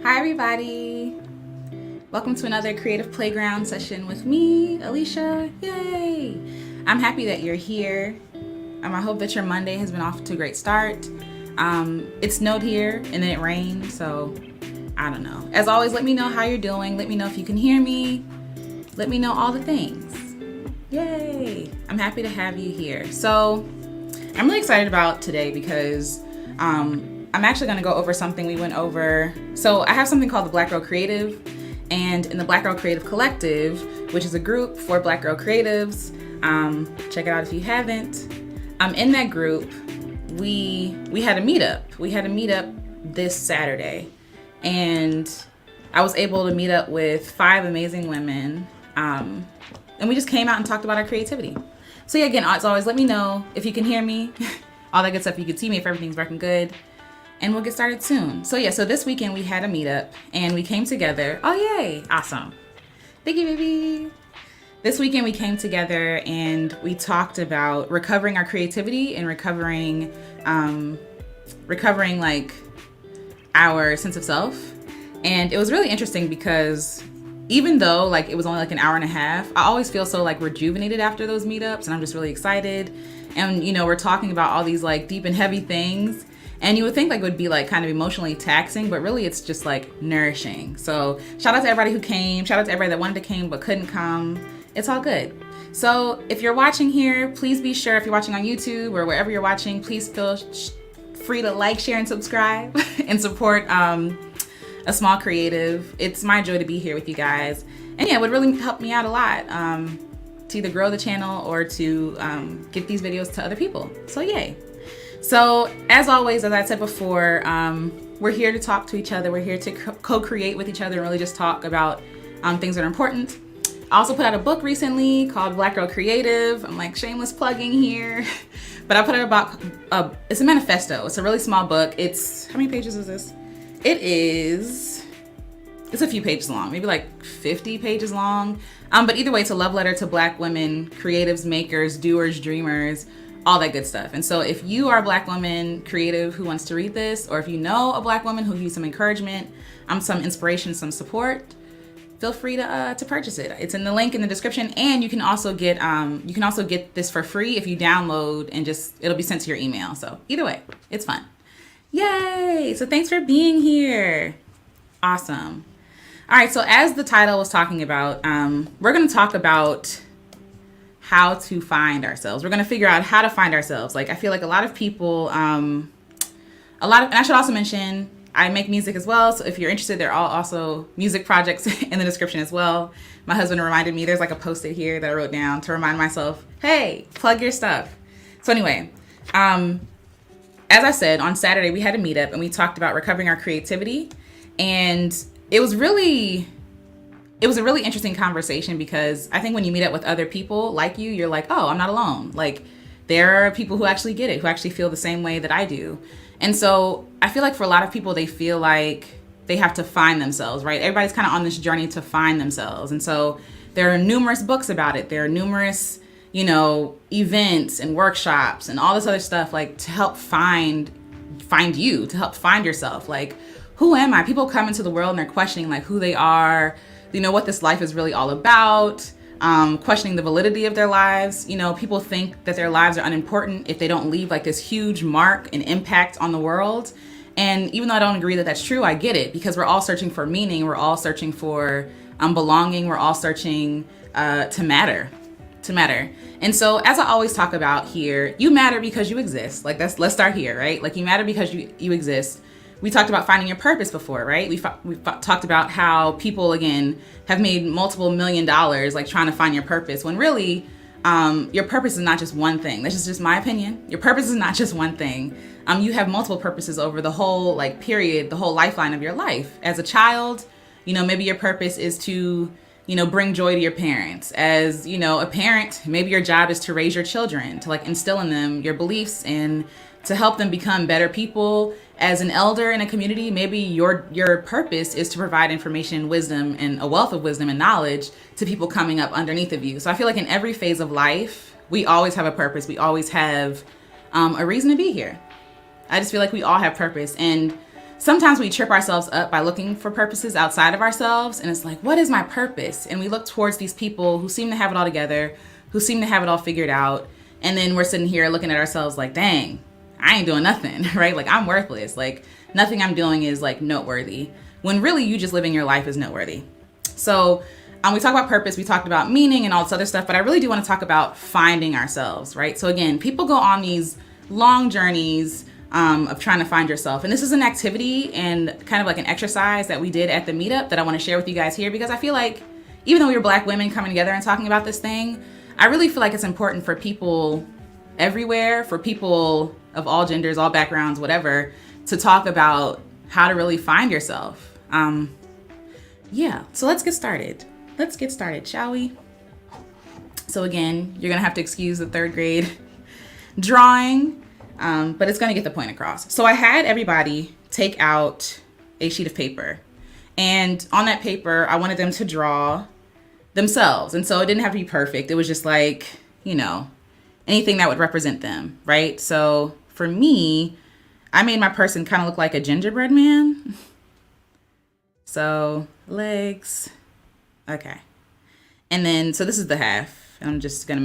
Hi, everybody. Welcome to another Creative Playground session with me, Alicia. Yay! I'm happy that you're here. I hope that your Monday has been off to a great start. It snowed here and then it rained, so I don't know. As always, let me know how you're doing. Let me know if you can hear me. Let me know all the things. Yay! I'm happy to have you here. So I'm really excited about today because I'm actually going to go over something we went over. So I have something called the Black Girl Creative, and in the Black Girl Creative Collective, which is a group for Black Girl Creatives, check it out if you haven't. In that group, we had a meetup. We had a meetup this Saturday, and I was able to meet up with 5 amazing women, and we just came out and talked about our creativity. So yeah, again, as always, let me know if you can hear me, all that good stuff. You can see me if everything's working good. And we'll get started soon. So this weekend we had a meetup and we came together. Oh, yay. Awesome. Thank you, baby. This weekend we came together and we talked about recovering our creativity and recovering like our sense of self. And it was really interesting because even though like it was only like an hour and a half, I always feel so like rejuvenated after those meetups, and I'm just really excited. And we're talking about all these like deep and heavy things. And you would think like it would be like kind of emotionally taxing, but really it's just like nourishing. So shout out to everybody who came. Shout out to everybody that wanted to come but couldn't come. It's all good. So if you're watching here, please be sure, if you're watching on YouTube or wherever you're watching, please feel free to like, share, and subscribe and support a small creative. It's my joy to be here with you guys. And yeah, it would really help me out a lot to either grow the channel or to get these videos to other people. So yay. So as always, as I said before, we're here to talk to each other. We're here to co-create with each other and really just talk about things that are important. I also put out a book recently called Black Girl Creative. I'm like shameless plugging here, but I put it about, it's a manifesto. It's a really small book. How many pages is this? It's a few pages long, maybe like 50 pages long. But either way, it's a love letter to Black women, creatives, makers, doers, dreamers, all that good stuff. And so if you are a Black woman creative who wants to read this, or if you know a Black woman who needs some encouragement, some inspiration, some support, feel free to purchase it. It's in the link in the description, and you can also get this for free if you download and it'll be sent to your email. So either way, it's fun. Yay! So thanks for being here. Awesome. All right, so as the title was talking about, we're going to talk about how to find ourselves. We're going to figure out how to find ourselves. Like, I feel like a lot of people, and I should also mention, I make music as well. So if you're interested, there are also music projects in the description as well. My husband reminded me, there's like a post-it here that I wrote down to remind myself, hey, plug your stuff. So anyway, as I said, on Saturday, we had a meetup and we talked about recovering our creativity. And it was a really interesting conversation because I think when you meet up with other people like you're like, oh, I'm not alone. Like, there are people who actually get it, who actually feel the same way that I do. And so I feel like for a lot of people, they feel like they have to find themselves, right? Everybody's kind of on this journey to find themselves. And so there are numerous books about it. There are numerous, events and workshops and all this other stuff, like to help find you, to help find yourself. Like, who am I? People come into the world and they're questioning like who they are, what this life is really all about, questioning the validity of their lives. People think that their lives are unimportant if they don't leave like this huge mark and impact on the world. And even though I don't agree that that's true, I get it, because we're all searching for meaning. We're all searching for belonging. We're all searching to matter. And so as I always talk about here, you matter because you exist. Like, let's start here, right? Like, you matter because you exist. We talked about finding your purpose before, right? We've talked about how people, again, have made multiple $1 million, like trying to find your purpose, when really your purpose is not just one thing. This is just my opinion. Your purpose is not just one thing. You have multiple purposes over the whole period, the whole lifeline of your life. As a child, maybe your purpose is to, bring joy to your parents. As, a parent, maybe your job is to raise your children, to instill in them your beliefs and to help them become better people. As an elder in a community, maybe your purpose is to provide information, wisdom, and a wealth of wisdom and knowledge to people coming up underneath of you. So I feel like in every phase of life, we always have a purpose. We always have a reason to be here. I just feel like we all have purpose. And sometimes we trip ourselves up by looking for purposes outside of ourselves. And it's like, what is my purpose? And we look towards these people who seem to have it all together, who seem to have it all figured out. And then we're sitting here looking at ourselves like, dang, I ain't doing nothing, right? Like, I'm worthless. Like, nothing I'm doing is like noteworthy, when really you just living your life is noteworthy. So we talk about purpose, we talked about meaning and all this other stuff, but I really do want to talk about finding ourselves, right? So again, people go on these long journeys of trying to find yourself. And this is an activity and kind of like an exercise that we did at the meetup that I want to share with you guys here, because I feel like even though we were Black women coming together and talking about this thing, I really feel like it's important for people everywhere, for people of all genders, all backgrounds, whatever, to talk about how to really find yourself. So let's get started. Let's get started, shall we? So again, you're gonna have to excuse the 3rd grade drawing, but it's gonna get the point across. So I had everybody take out a sheet of paper, and on that paper, I wanted them to draw themselves. And so it didn't have to be perfect. It was just like, anything that would represent them, right? So for me, I made my person kind of look like a gingerbread man. So legs. Okay. And then, so this is the half. I'm just going to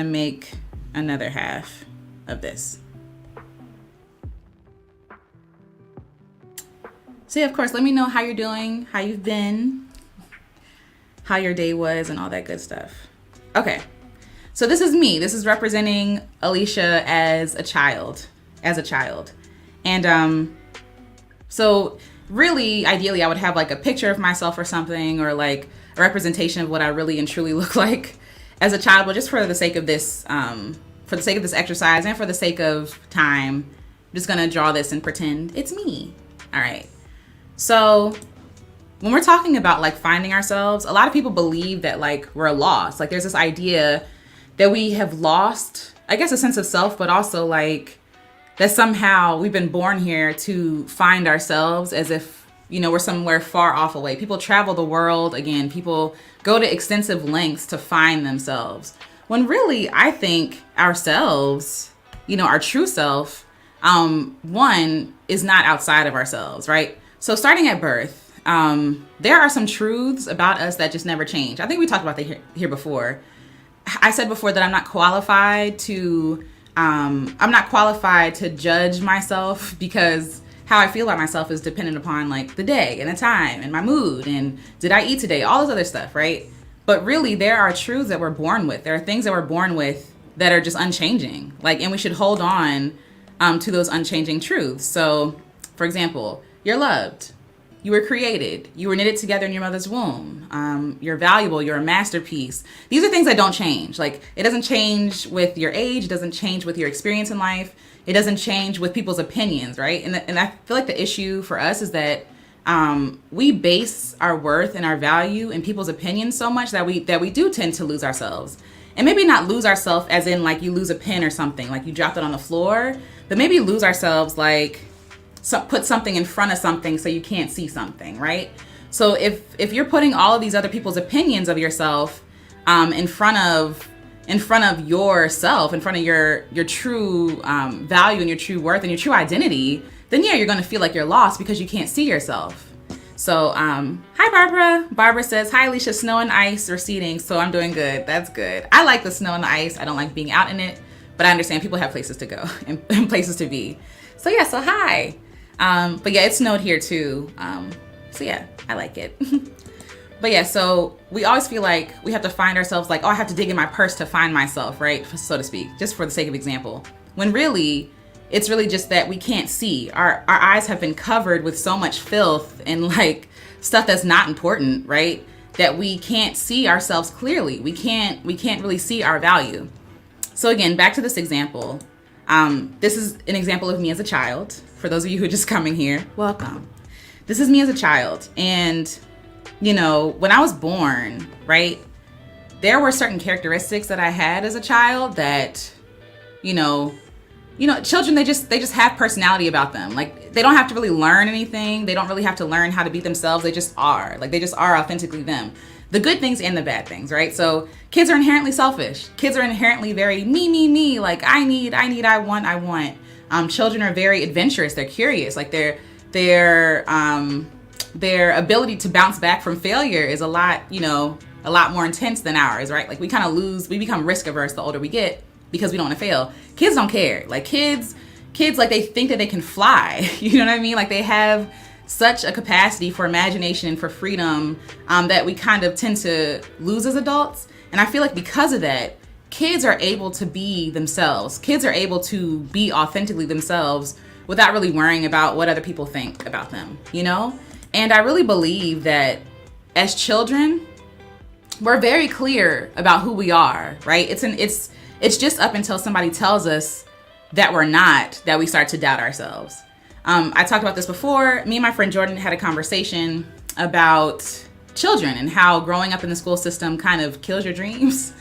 make, another half of this. So yeah, of course, let me know how you're doing, how you've been, how your day was, and all that good stuff. Okay. So this is me. This is representing Alicia as a child. And so really, ideally, I would have like a picture of myself or something, or like a representation of what I really and truly look like as a child. But just for the sake of this, exercise and for the sake of time, I'm just gonna draw this and pretend it's me. All right. So when we're talking about like finding ourselves, a lot of people believe that like we're lost. Like there's this idea that we have lost, I guess, a sense of self, but also like that somehow we've been born here to find ourselves, as if, we're somewhere far off away. People travel the world. Again, people go to extensive lengths to find themselves. When really, I think ourselves, our true self, one, is not outside of ourselves, right? So starting at birth, there are some truths about us that just never change. I think we talked about that here before. I said before that I'm not qualified to judge myself, because how I feel about myself is dependent upon like the day and the time and my mood and did I eat today, all this other stuff, right? But really, there are truths that we're born with. There are things that we're born with that are just unchanging, and we should hold on to those unchanging truths. So, for example, you're loved. You were created. You were knitted together in your mother's womb. You're valuable. You're a masterpiece. These are things that don't change. Like, it doesn't change with your age. It doesn't change with your experience in life. It doesn't change with people's opinions, right? And I feel like the issue for us is that we base our worth and our value in people's opinions so much that we do tend to lose ourselves. And maybe not lose ourselves as in like you lose a pen or something, like you dropped it on the floor, but maybe lose ourselves like put something in front of something so you can't see something, right? So if you're putting all of these other people's opinions of yourself in front of yourself, in front of your true value and your true worth and your true identity, then yeah, you're going to feel like you're lost because you can't see yourself. So hi Barbara. Barbara says, hi Alicia, snow and ice receding, so I'm doing good. That's good. I like the snow and the ice. I don't like being out in it, but I understand people have places to go and places to be. So yeah, so hi. But yeah, it snowed here too. So yeah, I like it. But yeah, so we always feel like we have to find ourselves like, oh, I have to dig in my purse to find myself, right? So to speak, just for the sake of example. When really, it's really just that we can't see. Our eyes have been covered with so much filth and like stuff that's not important, right? That we can't see ourselves clearly. We can't really see our value. So again, back to this example. This is an example of me as a child. For those of you who are just coming here, welcome. This is me as a child. And, you know, when I was born, right, there were certain characteristics that I had as a child that, you know, children, they just have personality about them. Like, they don't have to really learn anything. They don't really have to learn how to be themselves. They just are. Like, they just are authentically them. The good things and the bad things, right? So kids are inherently selfish. Kids are inherently very me, like I need, I want. Children are very adventurous. They're curious. Like their ability to bounce back from failure is a lot more intense than ours, right? Like we become risk averse the older we get because we don't want to fail. Kids don't care. Like kids, like they think that they can fly. You know what I mean? Like they have such a capacity for imagination and for freedom that we kind of tend to lose as adults. And I feel like because of that, kids are able to be themselves. Kids are able to be authentically themselves without really worrying about what other people think about them, you know? And I really believe that as children, we're very clear about who we are, right? It's just up until somebody tells us that we're not, that we start to doubt ourselves. I talked about this before. Me and my friend Jordan had a conversation about children and how growing up in the school system kind of kills your dreams.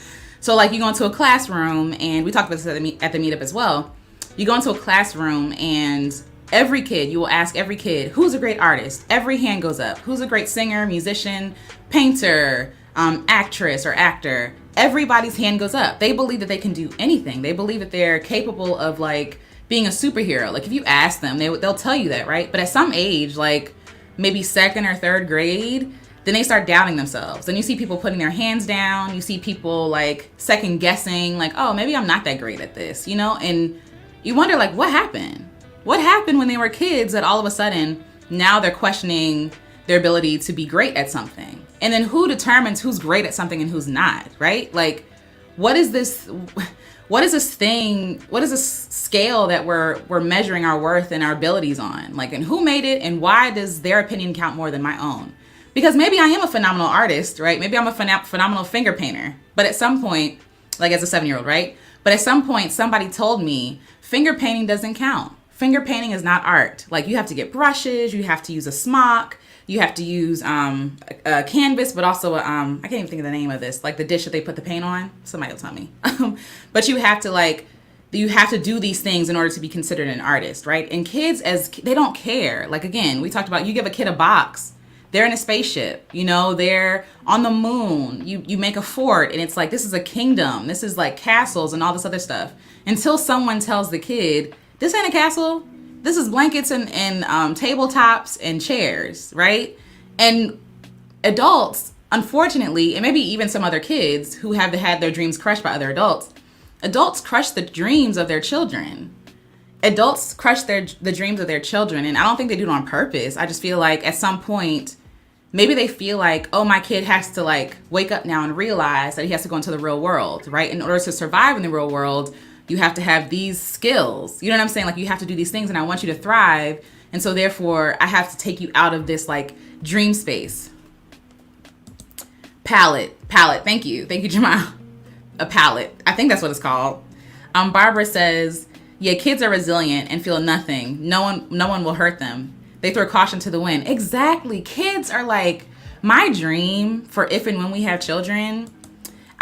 So like you go into a classroom, and we talked about this at the meetup as well. You go into a classroom and you will ask every kid, who's a great artist? Every hand goes up. Who's a great singer, musician, painter, actress or actor? Everybody's hand goes up. They believe that they can do anything. They believe that they're capable of like being a superhero. Like if you ask them, they'll tell you that, right? But at some age, like maybe second or third grade, then they start doubting themselves. Then you see people putting their hands down. You see people like second guessing, like, oh, maybe I'm not that great at this, you know? And you wonder like, what happened? What happened when they were kids that all of a sudden now they're questioning their ability to be great at something? And then who determines who's great at something and who's not, right? Like, what is this scale that we're measuring our worth and our abilities on? Like, and who made it, and why does their opinion count more than my own? Because maybe I am a phenomenal artist, right? Maybe I'm a phenomenal finger painter. But at some point, like as a 7-year-old, right? But at some point, somebody told me finger painting doesn't count. Finger painting is not art. Like you have to get brushes, you have to use a smock, you have to use a canvas, but also I can't even think of the name of this, like the dish that they put the paint on. Somebody will tell me. But you have to do these things in order to be considered an artist, right? And kids, they don't care. Like again, we talked about, you give a kid a box, they're in a spaceship, you know, they're on the moon. You make a fort and it's like, this is a kingdom. This is like castles and all this other stuff. Until someone tells the kid, this ain't a castle. This is blankets and tabletops and chairs, right? And adults, unfortunately, and maybe even some other kids who have had their dreams crushed by other adults crush the dreams of their children. Adults crush the dreams of their children, and I don't think they do it on purpose. I just feel like at some point, maybe they feel like, oh, my kid has to like wake up now and realize that he has to go into the real world, right? In order to survive in the real world, you have to have these skills. You know what I'm saying? Like you have to do these things and I want you to thrive. And so therefore I have to take you out of this like dream space. Palette. Thank you, Jamal. A palette. I think that's what it's called. Barbara says, yeah, kids are resilient and feel nothing. No one will hurt them. They throw caution to the wind. Exactly. Kids are like, my dream for if and when we have children,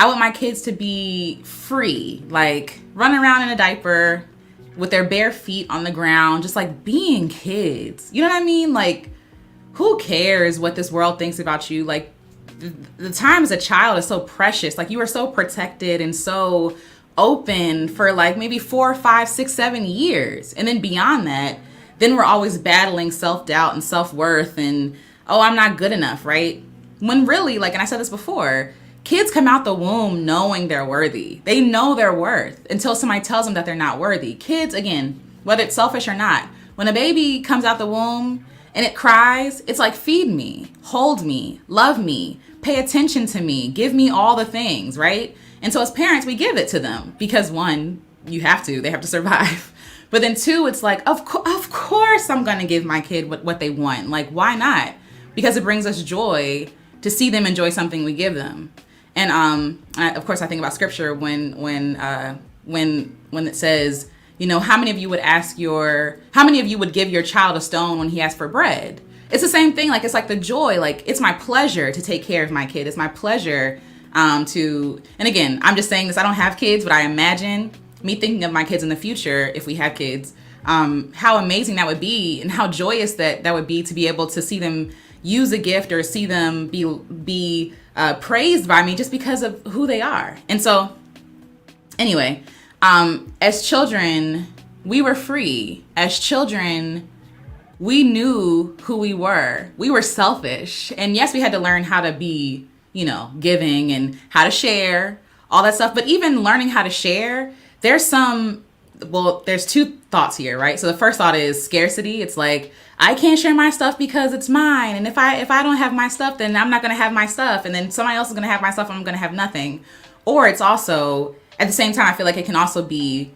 I want my kids to be free, like run around in a diaper with their bare feet on the ground, just like being kids. You know what I mean? Like, who cares what this world thinks about you? Like, the time as a child is so precious. Like, you are so protected and so open for like maybe 4, 5, 6, 7 years. And then beyond that, then we're always battling self-doubt and self-worth and, oh, I'm not good enough, right? When really, like, and I said this before, kids come out the womb knowing they're worthy. They know their worth until somebody tells them that they're not worthy. Kids, again, whether it's selfish or not, when a baby comes out the womb and it cries, it's like, feed me, hold me, love me, pay attention to me, give me all the things, right? And so as parents, we give it to them because one, they have to survive. But then two, it's like, of course I'm going to give my kid what they want. Like, why not? Because it brings us joy to see them enjoy something we give them. And of course, I think about scripture when it says, you know, how many of you would give your child a stone when he asks for bread? It's the same thing. Like, it's like the joy. Like, it's my pleasure to take care of my kid. It's my pleasure and again, I'm just saying this. I don't have kids, but I imagine me thinking of my kids in the future, if we have kids, how amazing that would be and how joyous that would be to be able to see them use a gift or see them be praised by me just because of who they are. And so anyway, as children, we were free. As children, we knew who we were. We were selfish. And yes, we had to learn how to be, giving and how to share, all that stuff. But even learning how to share, there's two thoughts here, right? So the first thought is scarcity. It's like, I can't share my stuff because it's mine. And if I don't have my stuff, then I'm not going to have my stuff. And then somebody else is going to have my stuff and I'm going to have nothing. Or it's also, at the same time, I feel like it can also be,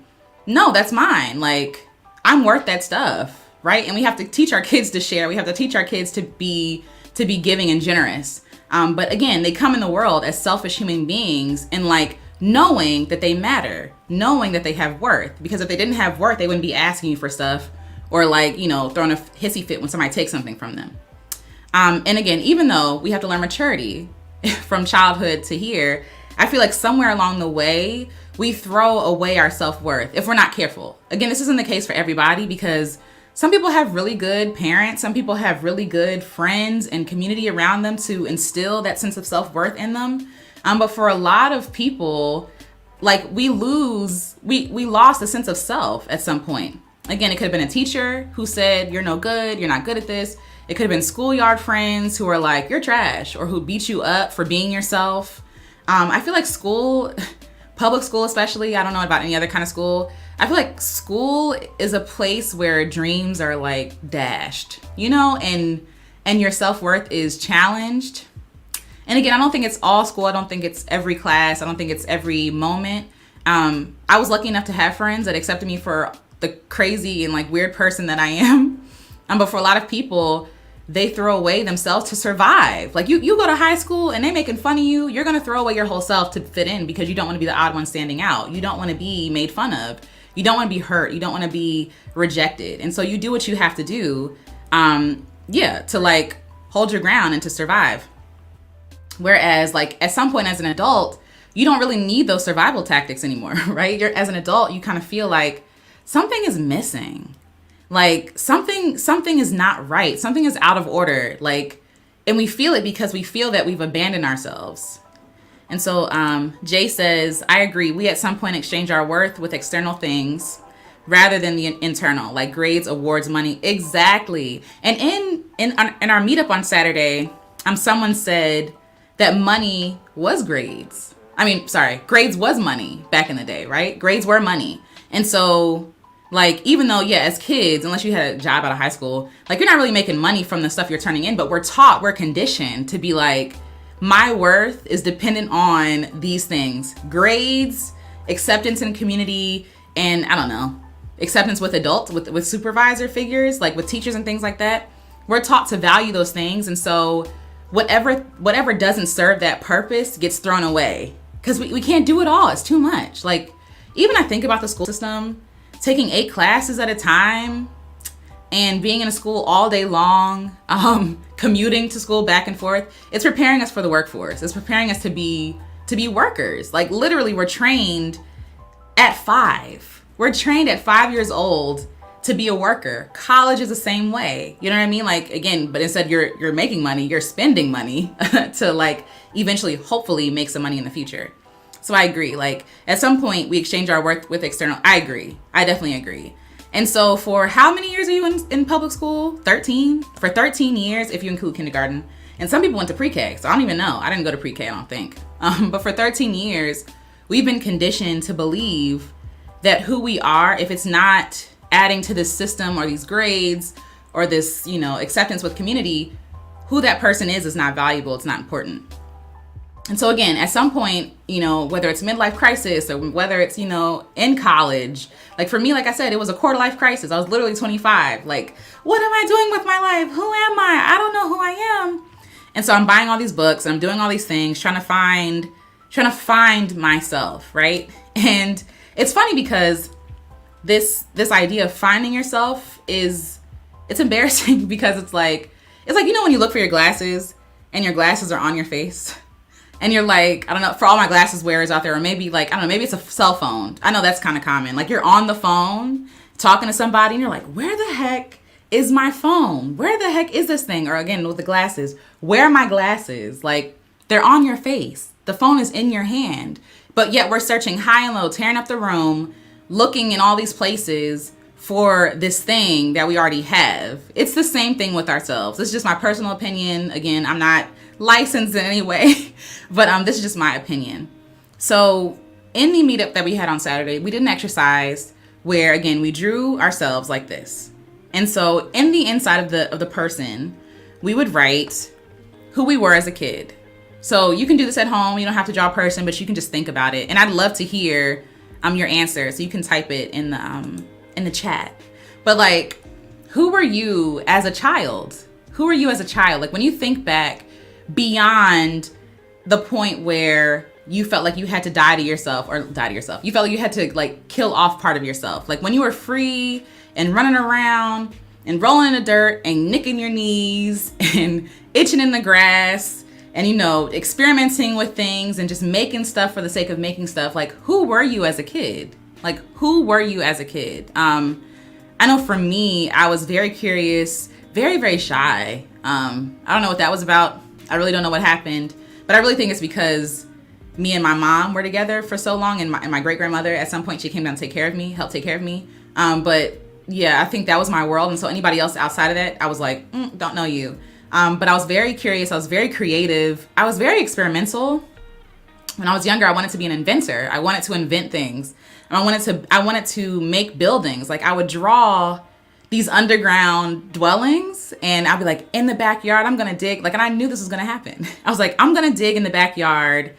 no, that's mine. Like, I'm worth that stuff, right? And we have to teach our kids to share. We have to teach our kids to be giving and generous. But again, they come in the world as selfish human beings and like knowing that they matter, knowing that they have worth. Because if they didn't have worth, they wouldn't be asking you for stuff or like, throwing a hissy fit when somebody takes something from them. And again, even though we have to learn maturity from childhood to here, I feel like somewhere along the way, we throw away our self-worth if we're not careful. Again, this isn't the case for everybody because some people have really good parents. Some people have really good friends and community around them to instill that sense of self-worth in them. But for a lot of people, like we lost the sense of self at some point. Again, it could have been a teacher who said, you're no good, you're not good at this. It could have been schoolyard friends who are like, you're trash, or who beat you up for being yourself. I feel like school, public school especially, I don't know about any other kind of school. I feel like school is a place where dreams are like dashed, and your self-worth is challenged. And again, I don't think it's all school. I don't think it's every class. I don't think it's every moment. I was lucky enough to have friends that accepted me for the crazy and like weird person that I am. But for a lot of people, they throw away themselves to survive. Like you go to high school and they making fun of you. You're going to throw away your whole self to fit in because you don't want to be the odd one standing out. You don't want to be made fun of. You don't want to be hurt. You don't want to be rejected. And so you do what you have to do, to like hold your ground and to survive. Whereas like at some point as an adult, you don't really need those survival tactics anymore, right? As an adult, you kind of feel like something is missing. Like something is not right. Something is out of order. Like, and we feel it because we feel that we've abandoned ourselves. And so Jay says, I agree. We at some point exchange our worth with external things rather than the internal, like grades, awards, money. Exactly. And in our meetup on Saturday, someone said that money was grades. Grades was money back in the day, right? Grades were money. And so like, even though, as kids, unless you had a job out of high school, like you're not really making money from the stuff you're turning in, but we're conditioned to be like, my worth is dependent on these things: grades, acceptance in community, and I don't know, acceptance with adults, with supervisor figures, like with teachers and things like that. We're taught to value those things. And so whatever doesn't serve that purpose gets thrown away because we can't do it all. It's too much. Like, even I think about the school system, taking 8 classes at a time and being in a school all day long, commuting to school back and forth. It's preparing us for the workforce. It's preparing us to be workers. Like literally we're trained at 5. We're trained at 5 years old to be a worker. College is the same way. You know what I mean? Like again, but instead you're making money, you're spending money to like eventually hopefully make some money in the future. So I agree. Like at some point we exchange our worth with external. I agree. I definitely agree. And so for how many years are you in public school? 13? For 13 years, if you include kindergarten. And some people went to pre-K, so I don't even know. I didn't go to pre-K, I don't think. But for 13 years, we've been conditioned to believe that who we are, if it's not adding to this system or these grades or this, acceptance with community, who that person is not valuable. It's not important. And so again, at some point, whether it's midlife crisis or whether it's, in college, like for me, like I said, it was a quarter life crisis. I was literally 25. Like, what am I doing with my life? Who am I? I don't know who I am. And so I'm buying all these books and I'm doing all these things, trying to find myself, right? And it's funny because this idea of finding yourself it's embarrassing because it's like, when you look for your glasses and your glasses are on your face. And you're like, I don't know, for all my glasses wearers out there, or maybe like, I don't know, maybe it's a cell phone. I know that's kind of common. Like you're on the phone talking to somebody and you're like, where the heck is my phone? Where the heck is this thing? Or again, with the glasses, where are my glasses? Like they're on your face. The phone is in your hand. But yet we're searching high and low, tearing up the room, looking in all these places for this thing that we already have. It's the same thing with ourselves. This is just my personal opinion. Again, I'm not licensed in any way, but this is just my opinion. So in the meetup that we had on Saturday, we did an exercise where, again, we drew ourselves like this. And so in the inside of the person, we would write who we were as a kid. So you can do this at home. You don't have to draw a person, but you can just think about it. And I'd love to hear your answer. So you can type it in the chat. But like, who were you as a child? Who were you as a child? Like when you think back beyond the point where you felt like you had to die to yourself. You felt like you had to like kill off part of yourself. Like when you were free and running around and rolling in the dirt and nicking your knees and itching in the grass and, you know, experimenting with things and just making stuff for the sake of making stuff. Like, who were you as a kid? Like, who were you as a kid? I know for me, I was very curious, very, very shy. I don't know what that was about. I really don't know what happened, but I really think it's because me and my mom were together for so long, and my great-grandmother, at some point, she came down to help take care of me. But yeah, I think that was my world. And so anybody else outside of that, I was like, don't know you. But I was very curious. I was very creative. I was very experimental. When I was younger, I wanted to be an inventor. I wanted to invent things. And I wanted to make buildings. Like I would draw these underground dwellings and I'd be like, in the backyard, I'm going to dig. Like, and I knew this was going to happen. I was like, I'm going to dig in the backyard,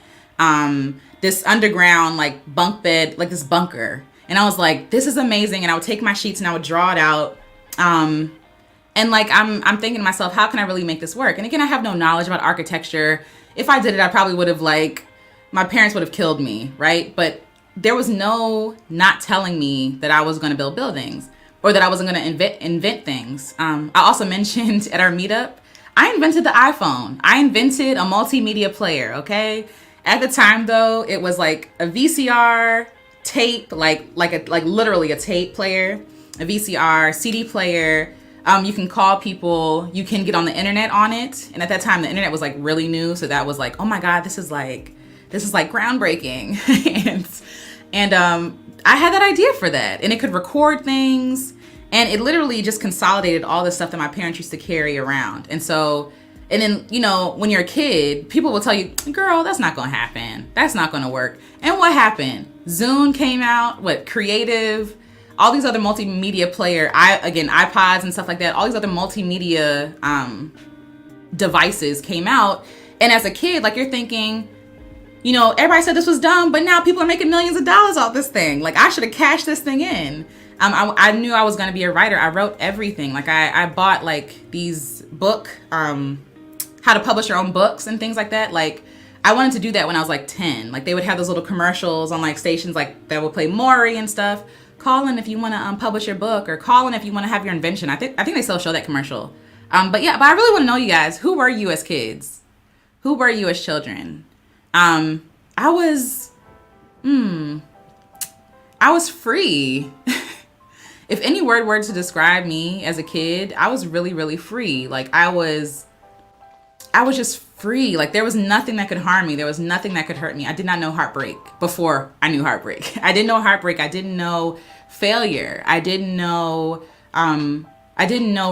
this underground, like bunk bed, like this bunker. And I was like, this is amazing. And I would take my sheets and I would draw it out. And like, I'm thinking to myself, how can I really make this work? And again, I have no knowledge about architecture. If I did it, I probably would have my parents would have killed me, right? But there was no not telling me that I was going to build buildings or that I wasn't going to invent things. I also mentioned at our meetup, I invented the iPhone. I invented a multimedia player, okay? At the time, though, it was like a VCR tape, like literally a tape player, a VCR, CD player. You can call people, you can get on the internet on it. And at that time, the internet was like really new. So that was like, oh my God, this is like groundbreaking. and I had that idea for that, and it could record things, and it literally just consolidated all the stuff that my parents used to carry around. And so, and then, you know, when you're a kid, people will tell you, girl, that's not going to happen. That's not going to work. And what happened? Zune came out, Creative, all these other multimedia player, iPods and stuff like that, all these other multimedia devices came out. And as a kid, like, you're thinking, you know, everybody said this was dumb, but now people are making millions of dollars off this thing. Like, I should have cashed this thing in. I knew I was going to be a writer. I wrote everything. Like, I bought like these how to publish your own books and things like that. Like, I wanted to do that when I was like 10. Like, they would have those little commercials on like stations like that would play Maury and stuff. Call in if you want to publish your book, or call in if you want to have your invention. I think they still show that commercial. But I really want to know, you guys, who were you as kids? Who were you as children? I was free. If any word were to describe me as a kid, I was really, really free. Like, I was just free. Like, there was nothing that could harm me. There was nothing that could hurt me. I did not know heartbreak before I knew heartbreak. I didn't know heartbreak. I didn't know failure. I didn't know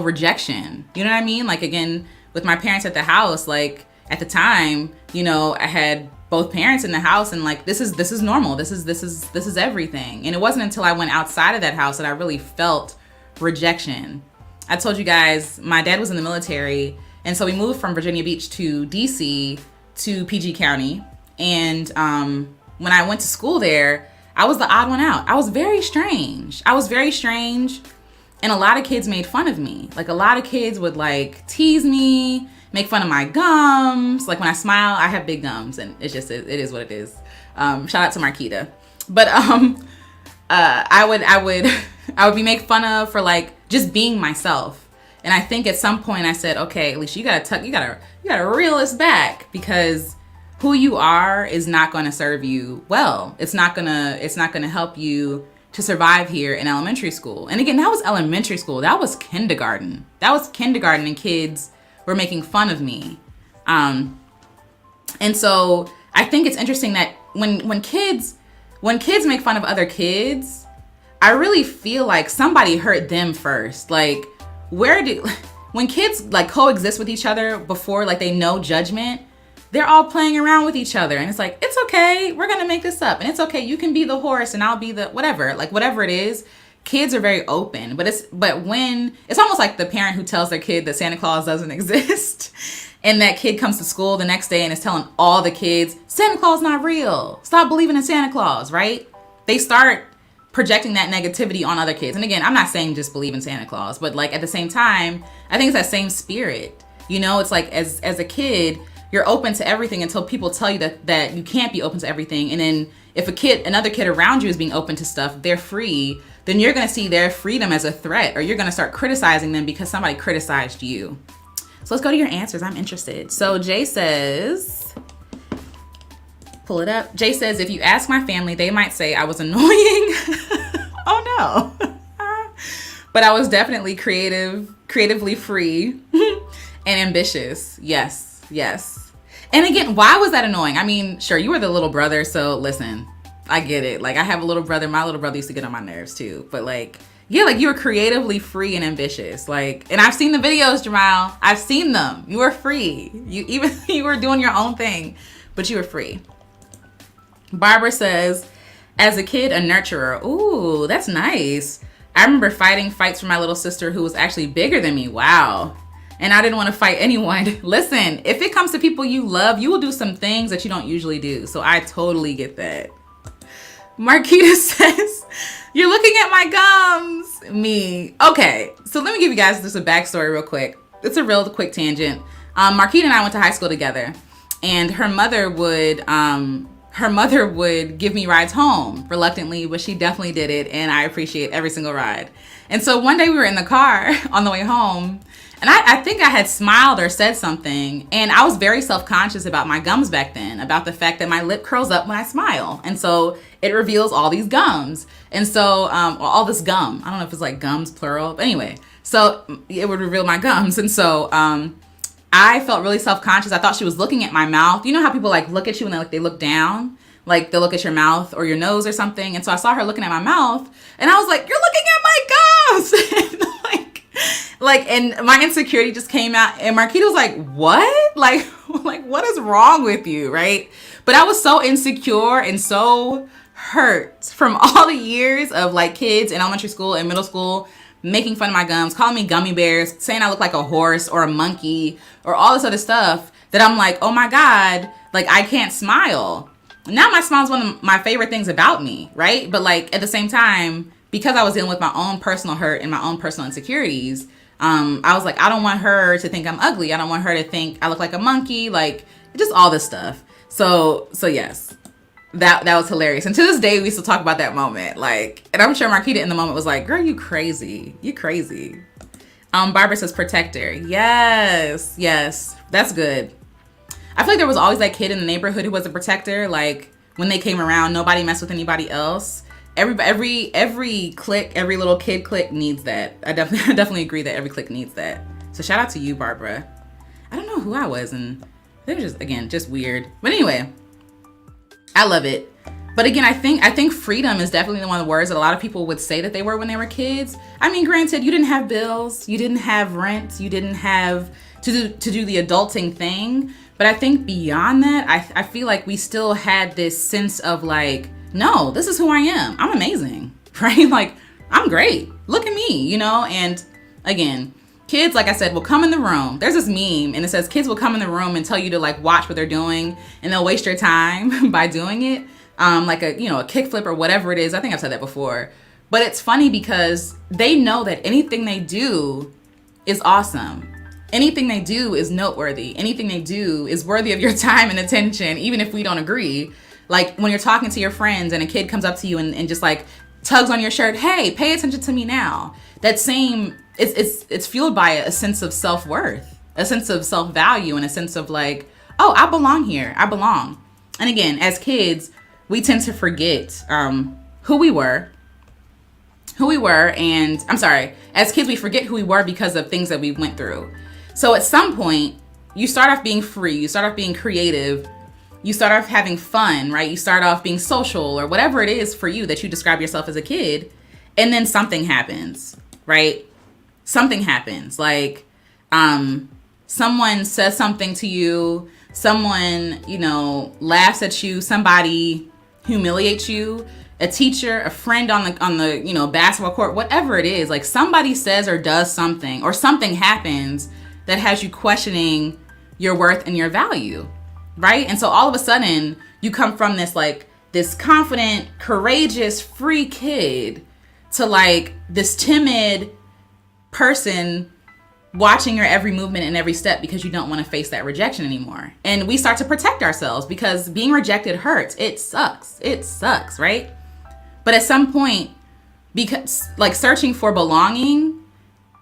rejection. You know what I mean? Like, again, with my parents at the house, like, at the time, you know, I had both parents in the house, and like, this is normal. This is everything. And it wasn't until I went outside of that house that I really felt rejection. I told you guys, my dad was in the military, and so we moved from Virginia Beach to DC to PG County. And when I went to school there, I was the odd one out. I was very strange. And a lot of kids made fun of me. Like, a lot of kids would like tease me, make fun of my gums. Like, when I smile, I have big gums, and it is what it is. Shout out to Marquita. But I would be made fun of for like just being myself. And I think at some point I said, okay, Alicia, you gotta reel this back, because who you are is not going to serve you well. It's not gonna help you to survive here in elementary school. And again, that was elementary school. That was kindergarten. And kids were making fun of me. And so I think it's interesting that when kids make fun of other kids, I really feel like somebody hurt them first. Like, when kids like coexist with each other before like they know judgment, they're all playing around with each other. And it's like, it's okay, we're gonna make this up. And it's okay, you can be the horse and I'll be the whatever. Like, whatever it is, kids are very open. But when it's almost like the parent who tells their kid that Santa Claus doesn't exist, and that kid comes to school the next day and is telling all the kids, Santa Claus not real, stop believing in Santa Claus, right? They start projecting that negativity on other kids. And again, I'm not saying just believe in Santa Claus, but like at the same time, I think it's that same spirit. You know, it's like as a kid, you're open to everything until people tell you that you can't be open to everything. And then if another kid around you is being open to stuff, they're free, then you're going to see their freedom as a threat, or you're going to start criticizing them because somebody criticized you. So let's go to your answers. I'm interested. So Jay says, pull it up. Jay says, if you ask my family, they might say I was annoying. Oh no. But I was definitely creatively free and ambitious. Yes. And again, why was that annoying? I mean, sure, you were the little brother, so listen, I get it. Like, I have a little brother. My little brother used to get on my nerves too. But like, yeah, like you were creatively free and ambitious. Like, and I've seen the videos, Jamal. I've seen them. You were free. You were doing your own thing, but you were free. Barbara says, as a kid, a nurturer. Ooh, that's nice. I remember fighting fights for my little sister who was actually bigger than me. Wow. And I didn't want to fight anyone. Listen, if it comes to people you love, you will do some things that you don't usually do. So I totally get that. Marquita says, you're looking at my gums. Me. Okay, so let me give you guys just a backstory real quick. It's a real quick tangent. Marquita and I went to high school together, and her mother would give me rides home reluctantly, but she definitely did it, and I appreciate every single ride. And so one day we were in the car on the way home, and I think I had smiled or said something, and I was very self-conscious about my gums back then, about the fact that my lip curls up when I smile, and so it reveals all these gums. And so all this gum, I don't know if it's like gums plural, but anyway, so it would reveal my gums. And so I felt really self-conscious. I thought she was looking at my mouth. You know how people like look at you and they look down? Like they'll look at your mouth or your nose or something. And so I saw her looking at my mouth, and I was like, you're looking at my gums. And my insecurity just came out, and Marquita was like, what? Like what is wrong with you, right? But I was so insecure and so hurt from all the years of like kids in elementary school and middle school making fun of my gums, calling me gummy bears, saying I look like a horse or a monkey or all this other stuff, that I'm like, oh my God, like I can't smile. Now my smile is one of my favorite things about me, right? But like at the same time, because I was dealing with my own personal hurt and my own personal insecurities, I was like, I don't want her to think I'm ugly. I don't want her to think I look like a monkey, like just all this stuff. So yes, that was hilarious. And to this day, we still talk about that moment. Like, and I'm sure Marquita in the moment was like, girl, you crazy. You crazy. Barbara says protector. Yes, that's good. I feel like there was always that kid in the neighborhood who was a protector. Like when they came around, nobody messed with anybody else. Every clique, every little kid clique needs that. I definitely agree that every clique needs that. So shout out to you, Barbara. I don't know who I was, and they were just weird. But anyway, I love it. But again, I think freedom is definitely one of the words that a lot of people would say that they were when they were kids. I mean, granted, you didn't have bills, you didn't have rent, you didn't have to do the adulting thing. But I think beyond that, I feel like we still had this sense of like, no, this is who I am. I'm amazing, right? Like, I'm great. Look at me, you know? And again, kids, like I said, will come in the room. There's this meme and it says kids will come in the room and tell you to like watch what they're doing, and they'll waste your time by doing it. Like a kickflip or whatever it is. I think I've said that before. But it's funny because they know that anything they do is awesome. Anything they do is noteworthy. Anything they do is worthy of your time and attention, even if we don't agree. Like when you're talking to your friends and a kid comes up to you and just like tugs on your shirt, hey, pay attention to me now. That same, it's fueled by a sense of self-worth, a sense of self-value, and a sense of like, oh, I belong here. I belong. And again, as kids, we tend to forget who we were. And I'm sorry, as kids, we forget who we were because of things that we went through. So at some point, you start off being free, you start off being creative, you start off having fun, right? You start off being social or whatever it is for you that you describe yourself as a kid. and then something happens, right? Something happens. Like, someone says something to you, someone, laughs at you, somebody humiliates you, a teacher, a friend on the basketball court, whatever it is, like somebody says or does something, or something happens that has you questioning your worth and your value, right? And so all of a sudden you come from this confident, courageous, free kid to like this timid person watching your every movement and every step because you don't want to face that rejection anymore. And we start to protect ourselves because being rejected hurts. It sucks, right? But at some point, because like searching for belonging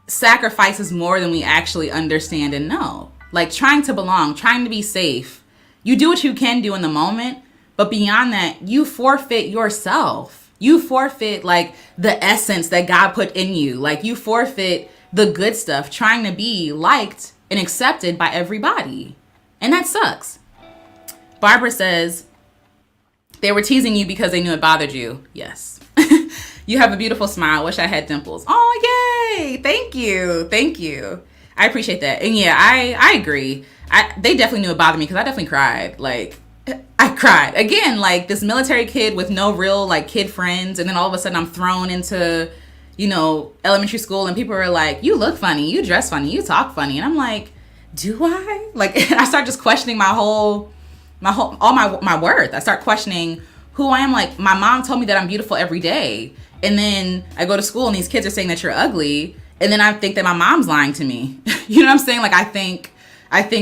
sacrifices more than we actually understand and know. Like trying to belong, trying to be safe. You do what you can do in the moment, but beyond that, you forfeit yourself. You forfeit like the essence that God put in you. Like you forfeit the good stuff, trying to be liked and accepted by everybody. And that sucks. Barbara says, they were teasing you because they knew it bothered you. Yes. You have a beautiful smile. Wish I had dimples. Oh, yay. Thank you. I appreciate that. And yeah, I agree. They definitely knew it bothered me because I definitely cried. Like, I cried. Again, like this military kid with no real like kid friends. And then all of a sudden I'm thrown into, elementary school and people are like, you look funny, you dress funny, you talk funny. And I'm like, do I? Like, I start just questioning all my worth. I start questioning who I am. Like, my mom told me that I'm beautiful every day. And then I go to school and these kids are saying that you're ugly. And then I think that my mom's lying to me. You know what I'm saying? Like, I think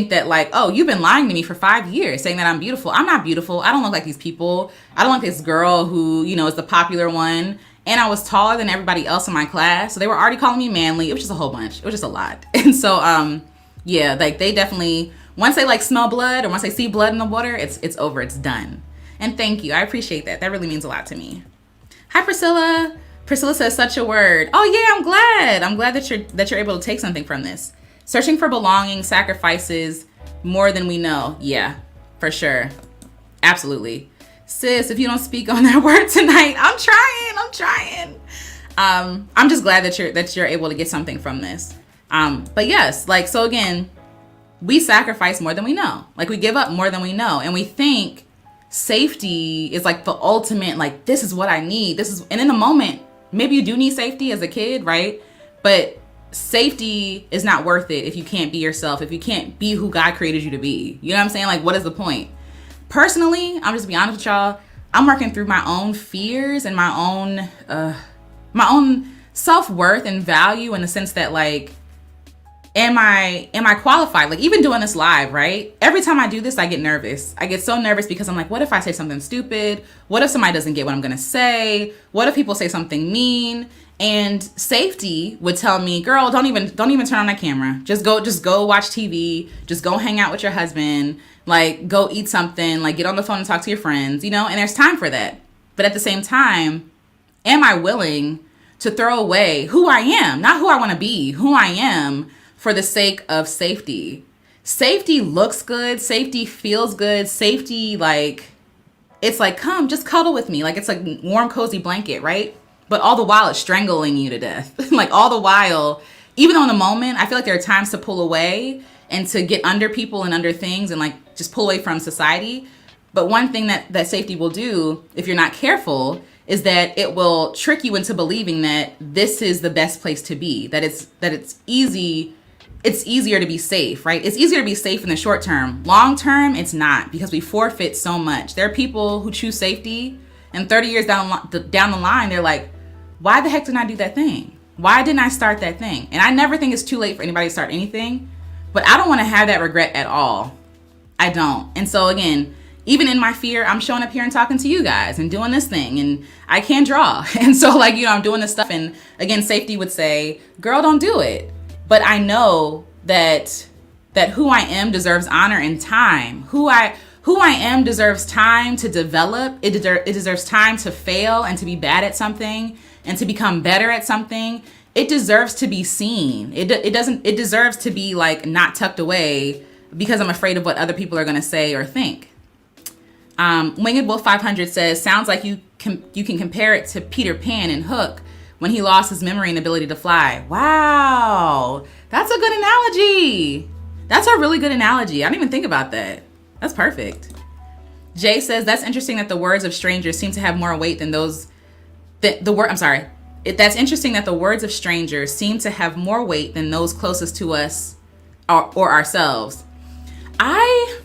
that like, oh, you've been lying to me for 5 years saying that I'm beautiful. I'm not beautiful. I don't look like these people. I don't like this girl who, is the popular one. And I was taller than everybody else in my class. So they were already calling me manly. It was just a whole bunch. It was just a lot. And so, yeah, like they definitely, once they like smell blood or once they see blood in the water, it's over. It's done. And thank you. I appreciate that. That really means a lot to me. Hi, Priscilla. Priscilla says such a word. Oh yeah, I'm glad. I'm glad that you're able to take something from this. Searching for belonging sacrifices more than we know. Yeah, for sure. Absolutely. Sis, if you don't speak on that word tonight, I'm trying. I'm just glad that you're able to get something from this. But yes, like, so again, we sacrifice more than we know. Like we give up more than we know. And we think safety is like the ultimate, like, this is what I need. And in the moment, maybe you do need safety as a kid, right? But safety is not worth it if you can't be yourself, if you can't be who God created you to be. You know what I'm saying? Like, what is the point? Personally, I'm just be honest with y'all, I'm working through my own fears and my own self-worth and value in the sense that like, am I qualified? Like even doing this live, right? Every time I do this, I get nervous. I get so nervous because I'm like, what if I say something stupid? What if somebody doesn't get what I'm going to say? What if people say something mean? And safety would tell me, girl, don't even turn on that camera. Just go watch TV. Just go hang out with your husband. Like go eat something, like get on the phone and talk to your friends, and there's time for that. But at the same time, am I willing to throw away who I am, not who I want to be, who I am for the sake of safety? Safety looks good. Safety feels good. Safety, like, it's like, come, just cuddle with me. Like it's like warm, cozy blanket, right? But all the while it's strangling you to death. Like all the while, even though in the moment, I feel like there are times to pull away and to get under people and under things and like just pull away from society. But one thing that safety will do, if you're not careful, is that it will trick you into believing that this is the best place to be, that it's easier to be safe, right? It's easier to be safe in the short term. Long term, it's not, because we forfeit so much. There are people who choose safety and 30 years down the line, they're like, why the heck didn't I do that thing? Why didn't I start that thing? And I never think it's too late for anybody to start anything, but I don't want to have that regret at all. I don't. And so again, even in my fear, I'm showing up here and talking to you guys and doing this thing, and I can't draw. And so like, I'm doing this stuff, and again, safety would say, girl, don't do it. But I know that who I am deserves honor and time. Who I am deserves time to develop. It deserves time to fail and to be bad at something and to become better at something. It deserves to be seen. It deserves to be like not tucked away because I'm afraid of what other people are going to say or think. Winged Wolf 500 says, sounds like you can compare it to Peter Pan and Hook when he lost his memory and ability to fly. Wow. That's a good analogy. That's a really good analogy. I didn't even think about that. That's perfect. Jay says, that's interesting that the words of strangers seem to have more weight than those that's interesting that the words of strangers seem to have more weight than those closest to us or ourselves. I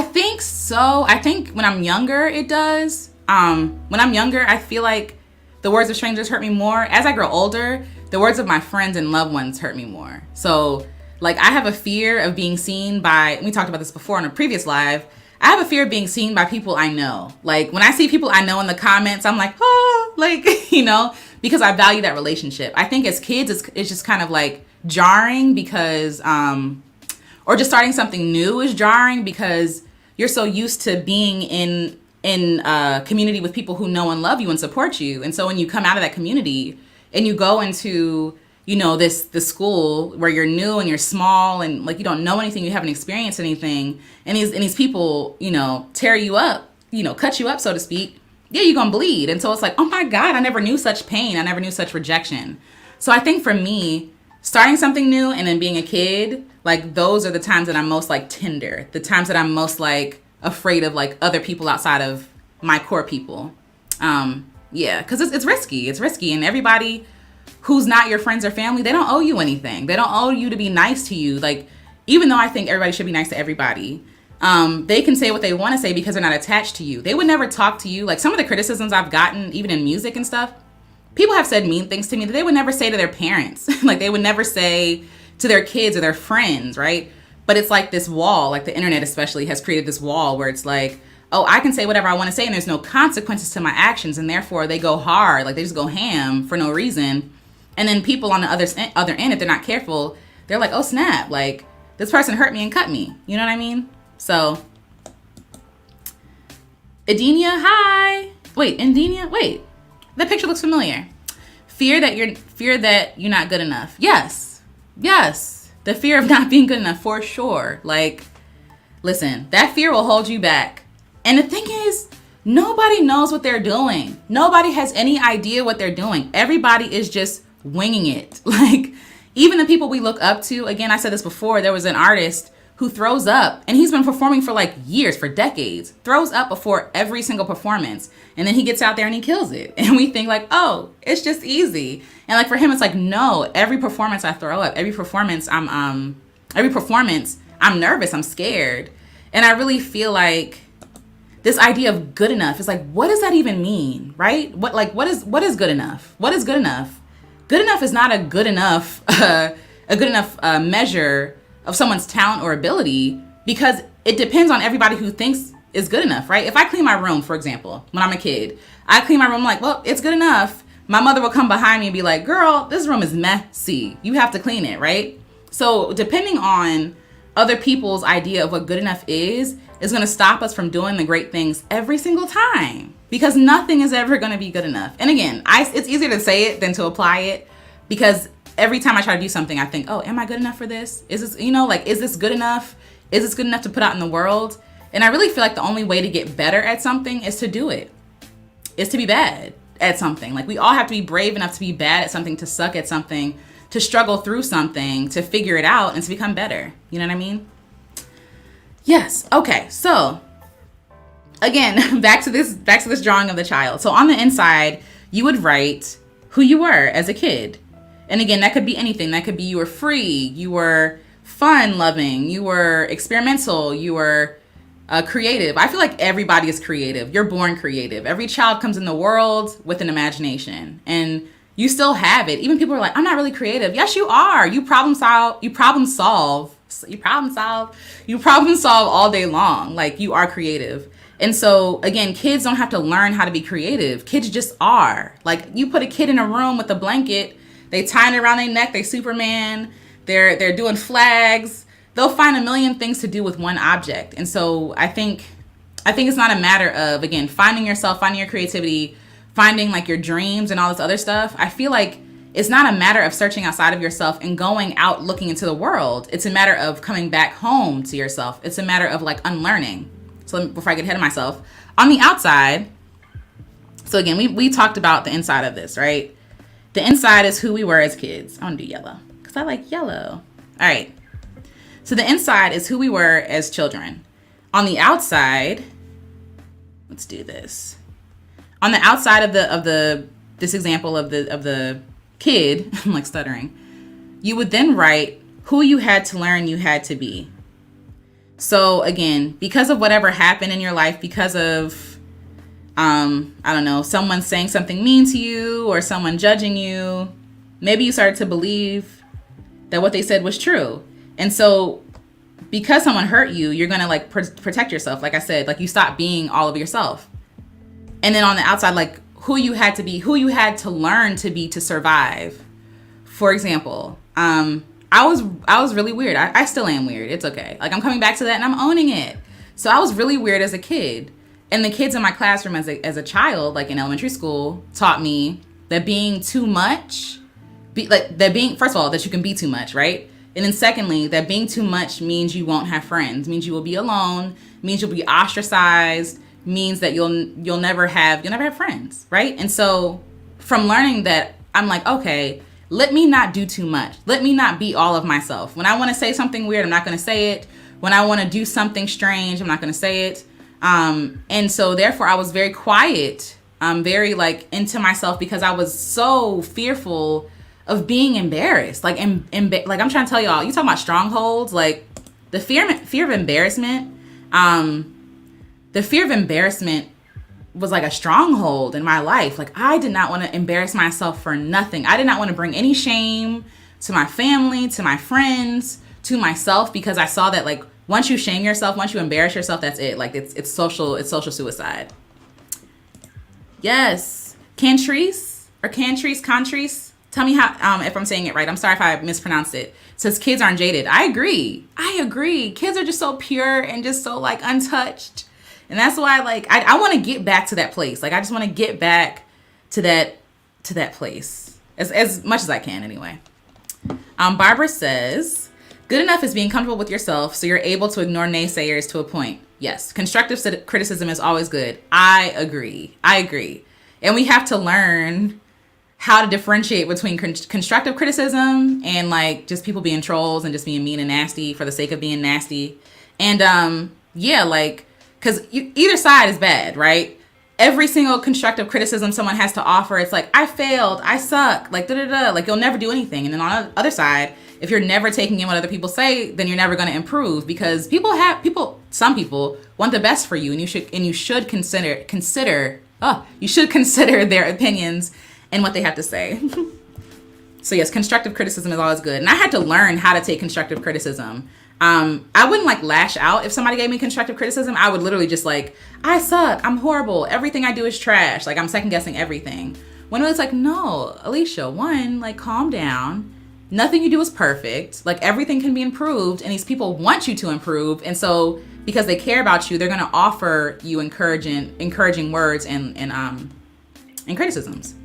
think so. I think when I'm younger, it does. When I'm younger, I feel like the words of strangers hurt me more. As I grow older, the words of my friends and loved ones hurt me more. So, like, I have a fear of being seen by, we talked about this before in a previous live, I have a fear of being seen by people I know. Like, when I see people I know in the comments, I'm like, oh, like, you know, because I value that relationship. I think as kids, it's just kind of like jarring because, or just starting something new is jarring because you're so used to being in a community with people who know and love you and support you. And so when you come out of that community and you go into, you know, this school where you're new and you're small and like you don't know anything, you haven't experienced anything, and these people, you know, tear you up, you know, cut you up, so to speak, yeah, you're gonna bleed. And so it's like, oh my God, I never knew such pain. I never knew such rejection. So I think for me, starting something new and then being a kid, like those are the times that I'm most like tender, the times that I'm most like afraid of like other people outside of my core people. Yeah, because it's risky. It's risky. And everybody who's not your friends or family, they don't owe you anything. They don't owe you to be nice to you. Like, even though I think everybody should be nice to everybody, they can say what they want to say because they're not attached to you. They would never talk to you. Like some of the criticisms I've gotten, even in music and stuff, people have said mean things to me that they would never say to their parents. Like they would never say to their kids or their friends, right? But it's like this wall, like the internet especially has created this wall where it's like, oh, I can say whatever I want to say and there's no consequences to my actions. And therefore they go hard, like they just go ham for no reason. And then people on the other end, if they're not careful, they're like, oh snap, like this person hurt me and cut me. You know what I mean? So, Edenia, hi. Wait, Edenia, wait. That picture looks familiar. Fear that you're not good enough. Yes. The fear of not being good enough, for sure. Like, listen, that fear will hold you back. And the thing is, nobody knows what they're doing. Nobody has any idea what they're doing. Everybody is just winging it. Like, even the people we look up to, again, I said this before, there was an artist who throws up, and he's been performing for like years, for decades, throws up before every single performance. And then he gets out there and he kills it. And we think like, oh, it's just easy. And like for him, it's like, no, every performance I throw up, every performance I'm nervous, I'm scared. And I really feel like this idea of good enough is like, what does that even mean? Right? What is good enough? What is good enough? Good enough is not a good enough measure of someone's talent or ability, because it depends on everybody who thinks is good enough, right? If I clean my room, for example, when I'm a kid, I clean my room like, well, it's good enough. My mother will come behind me and be like, girl, this room is messy. You have to clean it, right? So depending on other people's idea of what good enough is going to stop us from doing the great things every single time, because nothing is ever going to be good enough. And again, it's easier to say it than to apply it, because every time I try to do something, I think, oh, am I good enough for this? Is this, is this good enough? Is this good enough to put out in the world? And I really feel like the only way to get better at something is to do it. Is to be bad at something. Like we all have to be brave enough to be bad at something, to suck at something, to struggle through something, to figure it out and to become better. You know what I mean? Yes. Okay. So again, back to this drawing of the child. So on the inside, you would write who you were as a kid. And again, that could be anything. That could be you were free, you were fun loving, you were experimental, you were creative. I feel like everybody is creative. You're born creative. Every child comes in the world with an imagination, and you still have it. Even people are like, I'm not really creative. Yes, you are. You problem solve all day long. Like you are creative. And so again, kids don't have to learn how to be creative. Kids just are. Like you put a kid in a room with a blanket, they tie it around their neck, they Superman, they're doing flags. They'll find a million things to do with one object. And so I think it's not a matter of, again, finding yourself, finding your creativity, finding like your dreams and all this other stuff. I feel like it's not a matter of searching outside of yourself and going out looking into the world. It's a matter of coming back home to yourself. It's a matter of like unlearning. So before I get ahead of myself, on the outside, So again, we talked about the inside of this, right? The inside is who we were as kids. I want to do yellow because I like yellow. All right. So the inside is who we were as children. On the outside, let's do this. On the outside of this example of the kid, I'm like stuttering. You would then write who you had to learn you had to be. So again, because of whatever happened in your life, because of I don't know, someone saying something mean to you or someone judging you, maybe you started to believe that what they said was true. And so because someone hurt you, you're going to like protect yourself. Like I said, like you stop being all of yourself. And then on the outside, like who you had to be, who you had to learn to be to survive. For example, I was really weird. I still am weird. It's okay. Like I'm coming back to that and I'm owning it. So I was really weird as a kid. And the kids in my classroom as a child, like in elementary school, taught me that being too much, first of all, that you can be too much, right? And then secondly, that being too much means you won't have friends, means you will be alone, means you'll be ostracized, means that you'll never have friends, right? And so from learning that, I'm like, okay, let me not do too much. Let me not be all of myself. When I want to say something weird, I'm not going to say it. When I want to do something strange, I'm not going to say it. And so therefore I was very quiet, very like into myself because I was so fearful of being embarrassed. Like, like I'm trying to tell y'all, you talking about strongholds, like the fear of embarrassment. The fear of embarrassment was like a stronghold in my life. Like I did not want to embarrass myself for nothing. I did not want to bring any shame to my family, to my friends, to myself, because I saw that like once you shame yourself, once you embarrass yourself, that's it. Like it's social suicide. Yes. Cantrice. Tell me how if I'm saying it right. I'm sorry if I mispronounced it. It says kids aren't jaded. I agree. Kids are just so pure and just so like untouched. And that's why like I want to get back to that place. Like I just want to get back to that place as much as I can anyway. Barbara says, good enough is being comfortable with yourself so you're able to ignore naysayers to a point. Yes, constructive criticism is always good. I agree. And we have to learn how to differentiate between constructive criticism and like just people being trolls and just being mean and nasty for the sake of being nasty. And like, because either side is bad, right? Every single constructive criticism someone has to offer, it's like, I failed, I suck, like da-da-da, like you'll never do anything. And then on the other side, if you're never taking in what other people say, then you're never going to improve, because some people want the best for you, and you should consider their opinions and what they have to say. So yes, constructive criticism is always good. And I had to learn how to take constructive criticism. I wouldn't like lash out if somebody gave me constructive criticism. I would literally just like, I suck, I'm horrible, everything I do is trash, like I'm second guessing everything. When it's like, no, Alicia, one, like calm down. Nothing you do is perfect. Like everything can be improved, and these people want you to improve. And so because they care about you, they're going to offer you encouraging words and criticisms.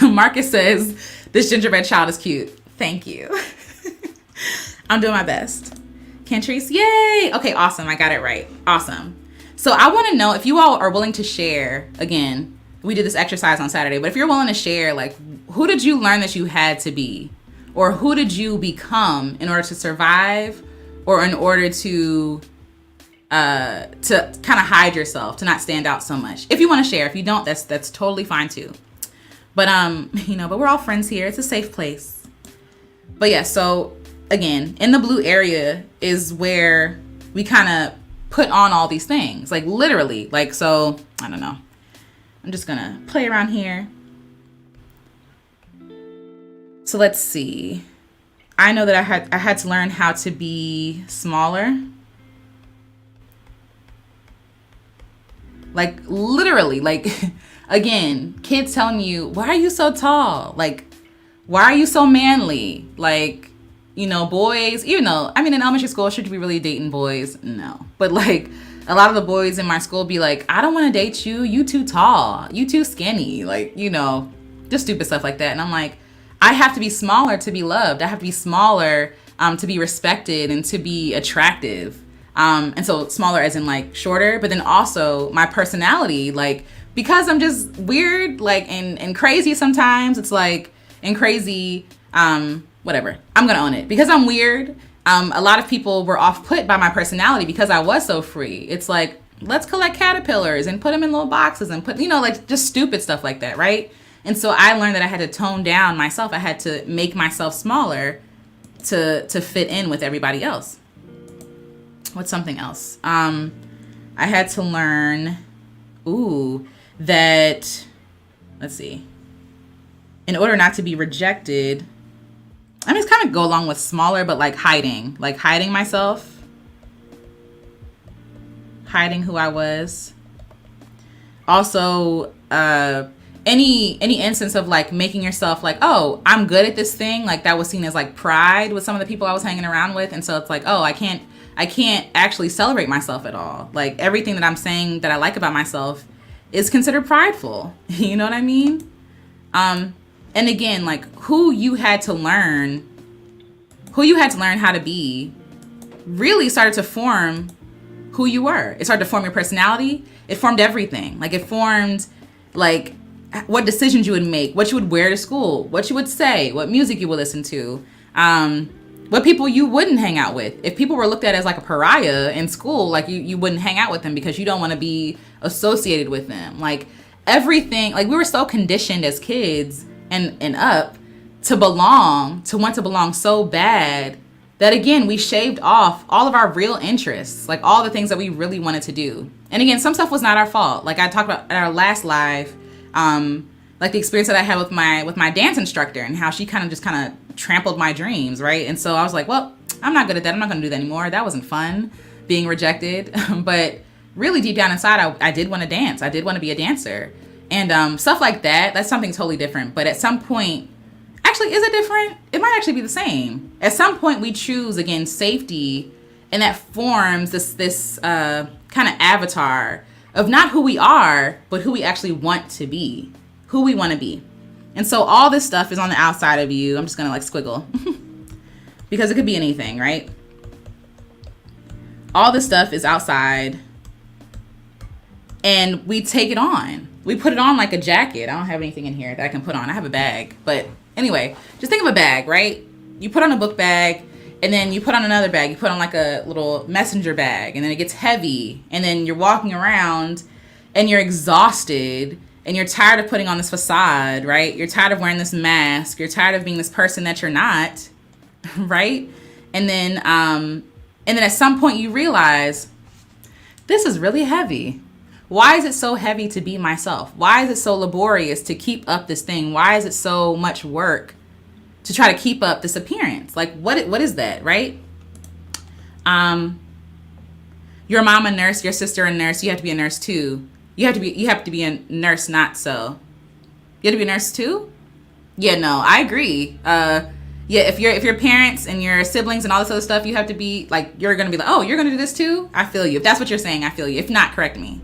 Marcus says, this gingerbread child is cute. Thank you. I'm doing my best. Cantrice, yay. Okay, awesome. I got it right. Awesome. So I want to know if you all are willing to share. Again, we did this exercise on Saturday, but if you're willing to share, like, who did you learn that you had to be? Or who did you become in order to survive, or in order to kind of hide yourself, to not stand out so much? If you want to share. If you don't, that's totally fine too. But but we're all friends here. It's a safe place. But yeah, so again, in the blue area is where we kind of put on all these things, like literally, like, so I don't know. I'm just gonna play around here. So let's see. I know that I had to learn how to be smaller. Like literally, like again, kids telling you, why are you so tall? Like, why are you so manly? Like, boys, even though, I mean, in elementary school, should you be really dating boys? No. But like, a lot of the boys in my school be like, I don't want to date you. You too tall. You too skinny. Like, just stupid stuff like that. And I'm like, I have to be smaller to be loved. I have to be smaller to be respected and to be attractive. And so smaller as in like shorter, but then also my personality, like because I'm just weird, like, and crazy sometimes. It's like, and crazy, whatever. I'm going to own it. Because I'm weird, a lot of people were off-put by my personality because I was so free. It's like, let's collect caterpillars and put them in little boxes and put, like, just stupid stuff like that, right? And so I learned that I had to tone down myself. I had to make myself smaller to fit in with everybody else. What's something else? I had to learn, that, let's see, in order not to be rejected, I mean, it's kind of go along with smaller, but like hiding myself, hiding who I was. Also, any instance of like making yourself like, oh, I'm good at this thing, like that was seen as like pride with some of the people I was hanging around with. And so it's like, oh, I can't actually celebrate myself at all. Like everything that I'm saying that I like about myself is considered prideful. You know what I mean? And again, like who you had to learn how to be really started to form who you were. It started to form your personality. It formed everything. Like it formed like what decisions you would make, what you would wear to school, what you would say, what music you would listen to, what people you wouldn't hang out with. If people were looked at as like a pariah in school, like you wouldn't hang out with them because you don't want to be associated with them. Like everything, like we were so conditioned as kids and up to want to belong so bad that again, we shaved off all of our real interests, like all the things that we really wanted to do. And again, some stuff was not our fault. Like I talked about at our last live, like the experience that I had with my dance instructor and how she kind of trampled my dreams, right? And so I was like, well, I'm not good at that. I'm not going to do that anymore. That wasn't fun, being rejected. But really deep down inside, I did want to dance. I did want to be a dancer. And stuff like that, that's something totally different. But at some point, actually, is it different? It might actually be the same. At some point, we choose, again, safety, and that forms this kind of avatar of not who we are, but who we actually want to be, who we want to be. And so all this stuff is on the outside of you. I'm just going to like squiggle because it could be anything, right? All this stuff is outside and we take it on. We put it on like a jacket. I don't have anything in here that I can put on. I have a bag. But anyway, just think of a bag, right? You put on a book bag and then you put on another bag. You put on like a little messenger bag and then it gets heavy. And then you're walking around and you're exhausted and you're tired of putting on this facade, right? You're tired of wearing this mask. You're tired of being this person that you're not, right? And then at some point you realize this is really heavy. Why is it so heavy to be myself? Why is it so laborious to keep up this thing? Why is it so much work to try to keep up this appearance? Like, what is that, right? Your mom a nurse, your sister a nurse, you have to be a nurse too. You have to be a nurse, not so. You have to be a nurse too? Yeah, no, I agree. Yeah, if your parents and your siblings and all this other stuff, you have to be like, you're gonna be like, oh, you're gonna do this too? I feel you. If that's what you're saying, I feel you. If not, correct me.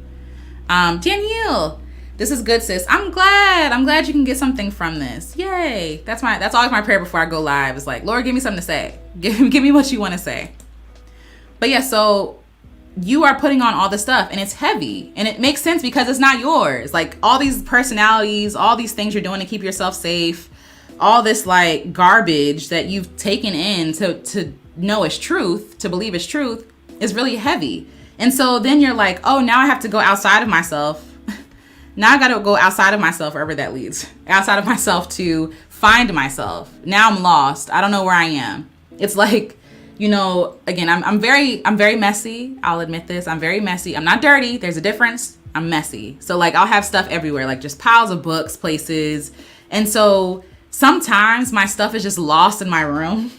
Danielle, this is good, sis. I'm glad you can get something from this. Yay. That's always my prayer before I go live. It's like, Lord, give me something to say. Give me what you want to say. But yeah, so you are putting on all this stuff and it's heavy and it makes sense because it's not yours. Like all these personalities, all these things you're doing to keep yourself safe, all this like garbage that you've taken in to know is truth, to believe is truth, is really heavy. And so then you're like, oh, now I have to go outside of myself. Now I got to go outside of myself, wherever that leads. Outside of myself to find myself. Now I'm lost. I don't know where I am. It's like, again, I'm very messy. I'll admit this. I'm very messy. I'm not dirty. There's a difference. I'm messy. So like I'll have stuff everywhere, like just piles of books, places. And so sometimes my stuff is just lost in my room.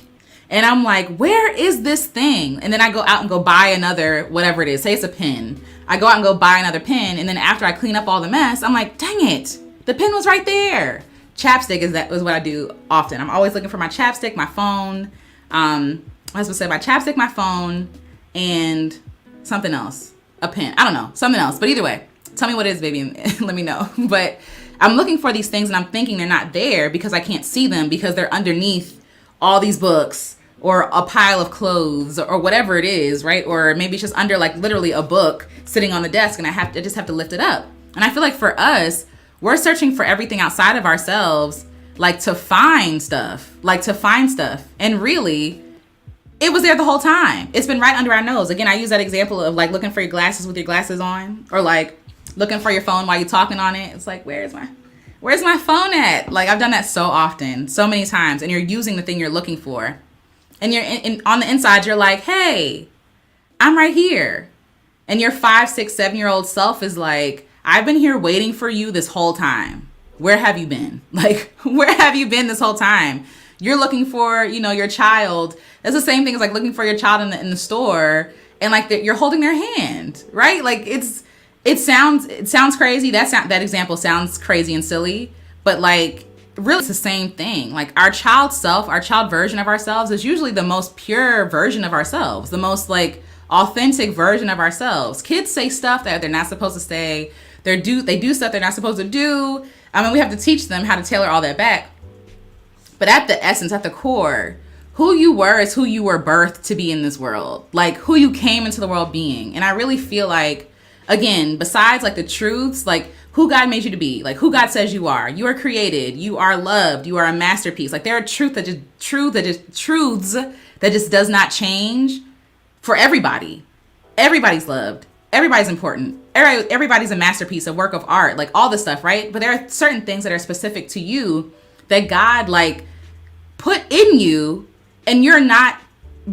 And I'm like, where is this thing? And then I go out and go buy another, whatever it is. Say it's a pen. I go out and go buy another pen. And then after I clean up all the mess, I'm like, dang it. The pen was right there. Chapstick is what I do often. I'm always looking for my chapstick, my phone. I was gonna say my chapstick, my phone, and something else. A pen. I don't know. Something else. But either way, tell me what it is, baby, and let me know. But I'm looking for these things and I'm thinking they're not there because I can't see them because they're underneath all these books or a pile of clothes or whatever it is, right? Or maybe it's just under like literally a book sitting on the desk and I just have to lift it up. And I feel like for us, we're searching for everything outside of ourselves, like to find stuff. And really, it was there the whole time. It's been right under our nose. Again, I use that example of like looking for your glasses with your glasses on, or like looking for your phone while you're talking on it. It's like, where's my phone at? Like, I've done that so often, so many times, and you're using the thing you're looking for. And you're on the inside, you're like, hey, I'm right here. And your 5, 6, 7-year-old self is like, I've been here waiting for you this whole time. Where have you been? Like, where have you been this whole time? You're looking for, your child. That's the same thing as like looking for your child in the store, and like you're holding their hand, right? Like it sounds crazy. That example sounds crazy and silly, but like really it's the same thing. Like our child version of ourselves is usually the most pure version of ourselves, the most like authentic version of ourselves. Kids say stuff that they're not supposed to say. They do stuff they're not supposed to do. I mean, we have to teach them how to tailor all that back. But at the essence, at the core, who you were is who you were birthed to be in this world. Like who you came into the world being. And I really feel like, again, besides like the truths, like who God made you to be, like who God says you are created, you are loved, you are a masterpiece. Like there are truths that just does not change for everybody. Everybody's loved. Everybody's important. Everybody's a masterpiece, a work of art, like all this stuff, right? But there are certain things that are specific to you that God like put in you, and you're not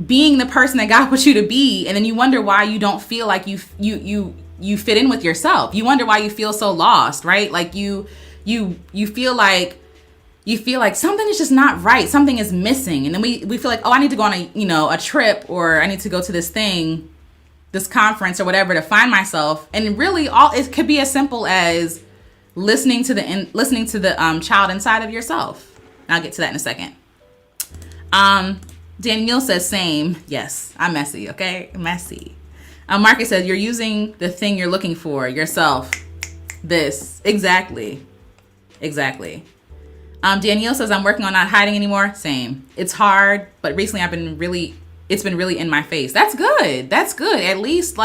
being the person that God put you to be. And then you wonder why you don't feel like you fit in with yourself. You wonder why you feel so lost, right? Like you feel like something is just not right. Something is missing. And then we feel like, oh, I need to go on a trip, or I need to go to this thing, this conference or whatever to find myself. And really it could be as simple as listening to the child inside of yourself. And I'll get to that in a second. Danielle says same. Yes, I'm messy. Okay. Messy. Marcus says you're using the thing you're looking for, yourself. This. Exactly. Danielle says I'm working on not hiding anymore. Same. It's hard, but recently it's been really in my face. That's good. At least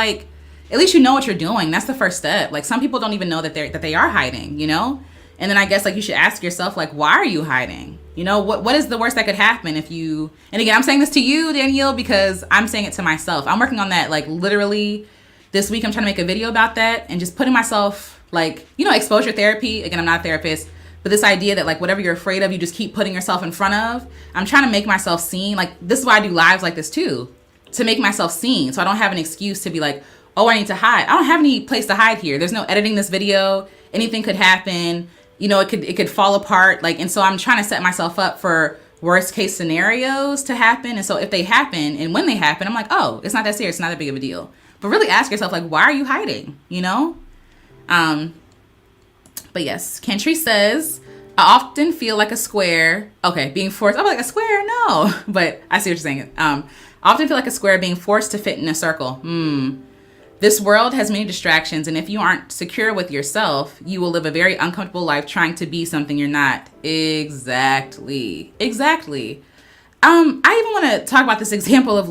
you know what you're doing. That's the first step. Like some people don't even know that they are hiding, And then I guess like you should ask yourself, like, why are you hiding? What is the worst that could happen if you, and again, I'm saying this to you, Danielle, because I'm saying it to myself. I'm working on that. Like literally this week, I'm trying to make a video about that and just putting myself like, exposure therapy. Again, I'm not a therapist, but this idea that like whatever you're afraid of, you just keep putting yourself in front of. I'm trying to make myself seen. Like this is why I do lives like this too, to make myself seen. So I don't have an excuse to be like, oh, I need to hide. I don't have any place to hide here. There's no editing this video. Anything could happen. It could fall apart. Like, and so I'm trying to set myself up for worst case scenarios to happen. And so if they happen and when they happen, I'm like, oh, it's not that serious. It's not that big of a deal. But really ask yourself, like, why are you hiding? But yes, Kentry says, I often feel like a square. Okay, being forced. I'm like, a square? No. But I see what you're saying. I often feel like a square being forced to fit in a circle. This world has many distractions, and if you aren't secure with yourself, you will live a very uncomfortable life trying to be something you're not. Exactly. I even want to talk about this example of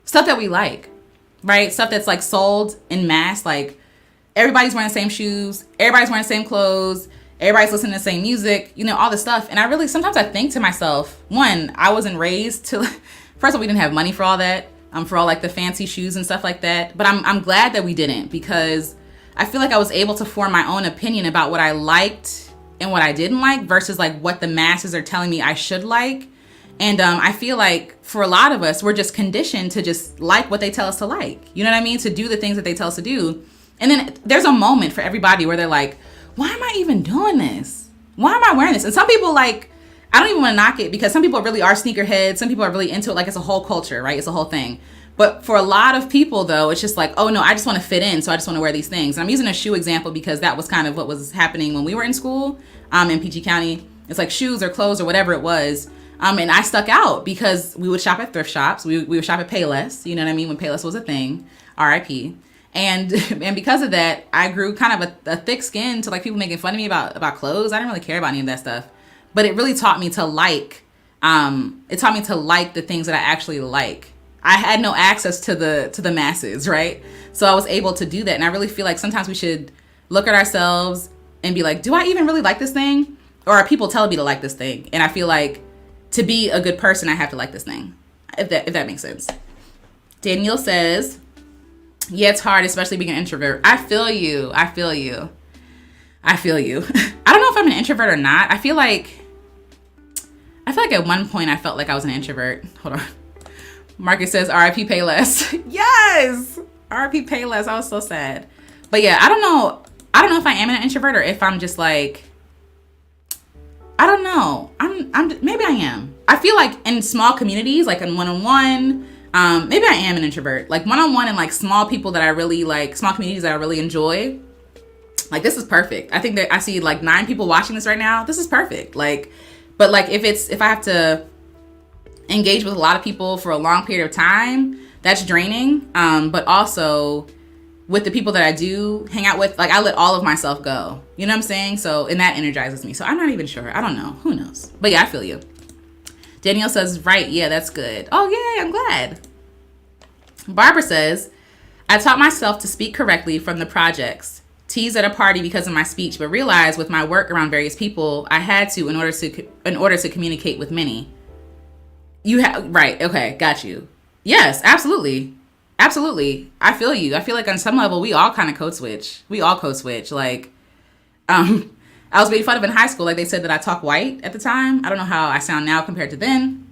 stuff that we like, right? Stuff that's like sold in mass. Like everybody's wearing the same shoes, everybody's wearing the same clothes, everybody's listening to the same music, all this stuff. And I really, sometimes I think to myself, one, I wasn't raised to, first of all, we didn't have money for all that. For all like the fancy shoes and stuff like that. But I'm glad that we didn't, because I feel like I was able to form my own opinion about what I liked and what I didn't like versus like what the masses are telling me I should like. And I feel like for a lot of us, we're just conditioned to just like what they tell us to like. You know what I mean? To do the things that they tell us to do. And then there's a moment for everybody where they're like, why am I even doing this? Why am I wearing this? And some people like, I don't even want to knock it, because some people really are sneakerheads. Some people are really into it. Like it's a whole culture, right? It's a whole thing. But for a lot of people though, it's just like, oh no, I just want to fit in. So I just want to wear these things. And I'm using a shoe example because that was kind of what was happening when we were in school in PG County. It's like shoes or clothes or whatever it was. And I stuck out because we would shop at thrift shops. We would shop at Payless, you know what I mean? When Payless was a thing, RIP. And because of that, I grew kind of a thick skin to like people making fun of me about clothes. I didn't really care about any of that stuff. But it really taught me to like, the things that I actually like. I had no access to the masses, right? So I was able to do that. And I really feel like sometimes we should look at ourselves and be like, do I even really like this thing? Or are people telling me to like this thing? And I feel like to be a good person, I have to like this thing, if that makes sense. Danielle says, yeah, it's hard, especially being an introvert. I feel you. I don't know if I'm an introvert or not. I feel like at one point I felt like I was an introvert. Hold on. Marcus says, RIP Payless. Yes! RIP Payless. I was so sad. But yeah, I don't know if I am an introvert or if I'm just like, I don't know. Maybe I am. I feel like in small communities, like in one-on-one, maybe I am an introvert. Like one-on-one and like small people that I really like, small communities that I really enjoy. Like, this is perfect. I think that I see like 9 people watching this right now. This is perfect. Like, but like if I have to engage with a lot of people for a long period of time, that's draining. But also with the people that I do hang out with, like I let all of myself go. You know what I'm saying? So, and that energizes me. So I'm not even sure. I don't know. Who knows? But yeah, I feel you. Danielle says, right. Yeah, that's good. Oh, yay. I'm glad. Barbara says, I taught myself to speak correctly from the projects. Teased at a party because of my speech, but realized with my work around various people, I had to in order to communicate with many. You have right. Okay, got you. Yes, absolutely. Absolutely. I feel you. I feel like on some level we all kind of code switch. Like I was made fun of in high school. Like they said that I talk white at the time. I don't know how I sound now compared to then.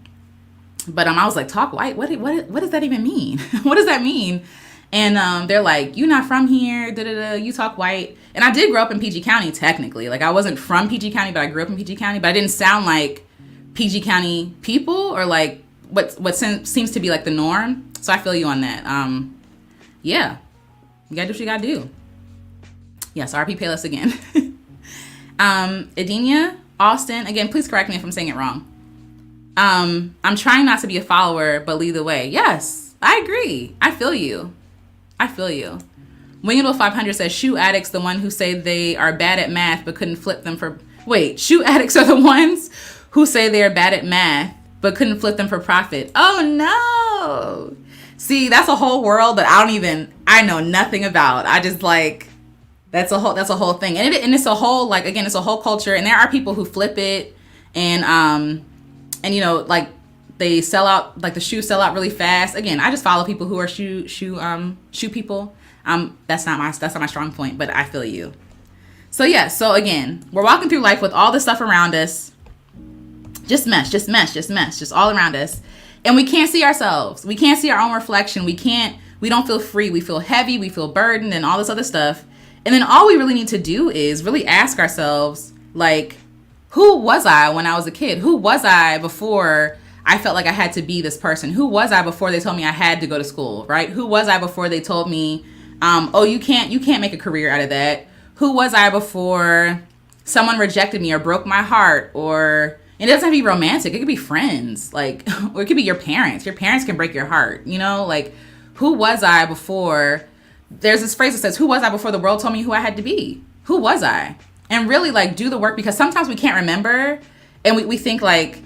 But I was like, talk white? What does that even mean? What does that mean? And they're like, you're not from here, you talk white. And I did grow up in PG County, technically. Like, I wasn't from PG County, but I grew up in PG County. But I didn't sound like PG County people or like what seems to be like the norm. So I feel you on that. Yeah, you gotta do what you gotta do. Yes, RP Payless again. Edenia Austin, again, please correct me if I'm saying it wrong. I'm trying not to be a follower, but lead the way. Yes, I agree. I feel you. Wingable 500 says, shoe addicts, the one who say they are bad at math but couldn't flip them for... Wait, shoe addicts are the ones who say they are bad at math but couldn't flip them for profit. Oh, no. See, that's a whole world that I know nothing about. I just like... That's a whole thing. And it's a whole, like, again, it's a whole culture. And there are people who flip it and you know, like, they sell out, like the shoes sell out really fast. Again, I just follow people who are shoe people. That's not my strong point, but I feel you. So yeah, so again, we're walking through life with all this stuff around us. Just mesh, just all around us. And we can't see ourselves. We can't see our own reflection. We don't feel free. We feel heavy, we feel burdened and all this other stuff. And then all we really need to do is really ask ourselves, like, who was I when I was a kid? Who was I before I felt like I had to be this person? Who was I before they told me I had to go to school, right? Who was I before they told me, oh, you can't make a career out of that? Who was I before someone rejected me or broke my heart? Or it doesn't have to be romantic. It could be friends, like, or it could be your parents. Your parents can break your heart, you know? Like, who was I before? There's this phrase that says, who was I before the world told me who I had to be? Who was I? And really, like, do the work, because sometimes we can't remember and we think like,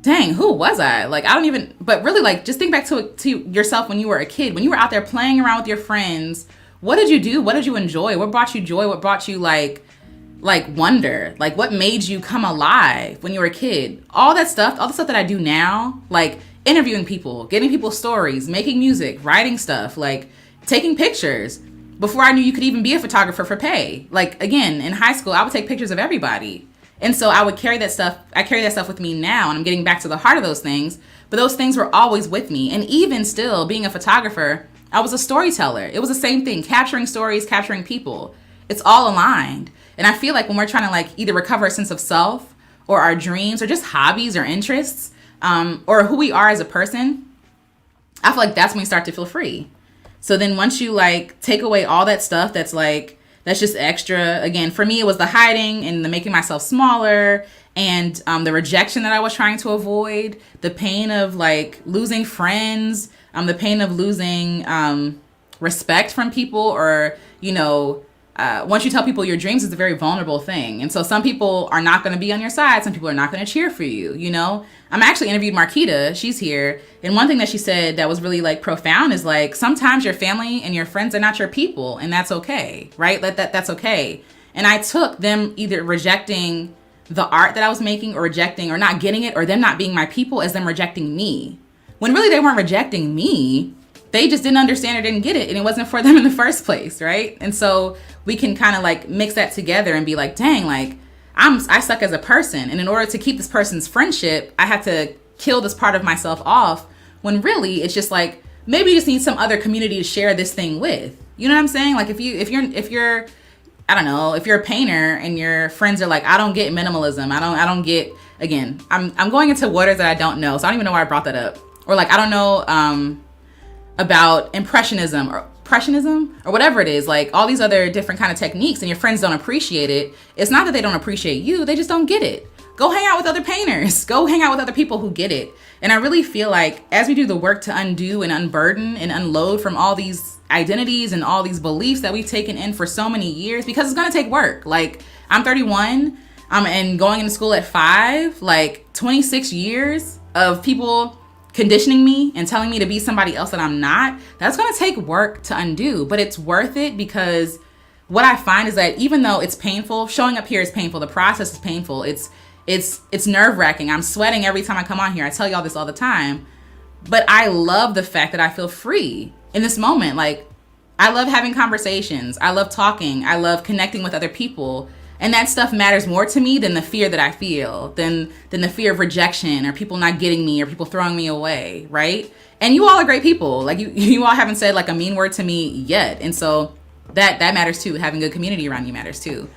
dang, who was I? Like, I don't even, but really, like, just think back to yourself when you were a kid, when you were out there playing around with your friends. What did you do? What did you enjoy? What brought you joy? What brought you like wonder? Like, what made you come alive when you were a kid? All the stuff that I do now, like interviewing people, getting people's stories, making music, writing stuff, like taking pictures. Before I knew you could even be a photographer for pay. Like, again, in high school, I would take pictures of everybody. And so I would carry that stuff. I carry that stuff with me now, and I'm getting back to the heart of those things. But those things were always with me. And even still, being a photographer, I was a storyteller. It was the same thing, capturing stories, capturing people. It's all aligned. And I feel like when we're trying to, like, either recover a sense of self or our dreams or just hobbies or interests or who we are as a person, I feel like that's when we start to feel free. So then once you, like, take away all that stuff that's just extra, again, for me, it was the hiding and the making myself smaller and the rejection that I was trying to avoid, the pain of, like, losing friends, the pain of losing respect from people or, you know, once you tell people your dreams, it's a very vulnerable thing. And so some people are not going to be on your side. Some people are not going to cheer for you, you know? I'm actually interviewed Marquita. She's here. And one thing that she said that was really like profound is like, sometimes your family and your friends are not your people, and that's okay, right? That's okay. And I took them either rejecting the art that I was making or rejecting or not getting it or them not being my people as them rejecting me. When really they weren't rejecting me. They just didn't understand or didn't get it, and it wasn't for them in the first place, right? And so we can kind of like mix that together and be like, dang, like I suck as a person, and in order to keep this person's friendship, I have to kill this part of myself off, when really it's just like, maybe you just need some other community to share this thing with. You know what I'm saying? Like if you're I don't know, if you're a painter and your friends are like, I don't get minimalism, I don't get, again, I'm going into waters that I don't know, so I don't even know why I brought that up. Or like, I don't know about impressionism or whatever it is, like all these other different kind of techniques, and your friends don't appreciate it. It's not that they don't appreciate you, they just don't get it. Go hang out with other painters, go hang out with other people who get it. And I really feel like as we do the work to undo and unburden and unload from all these identities and all these beliefs that we've taken in for so many years, because it's going to take work. Like I'm 31 and going into school at 5, like 26 years of people conditioning me and telling me to be somebody else that I'm not. That's going to take work to undo, but it's worth it, because what I find is that even though it's painful, showing up here is painful, the process is painful, it's nerve-wracking. I'm sweating every time I come on here. I tell y'all this all the time, but I love the fact that I feel free in this moment. Like I love having conversations. I love talking. I love connecting with other people. And that stuff matters more to me than the fear that I feel, than the fear of rejection or people not getting me or people throwing me away, right? And you all are great people. Like you all haven't said like a mean word to me yet. And so that matters too. Having good community around you matters too.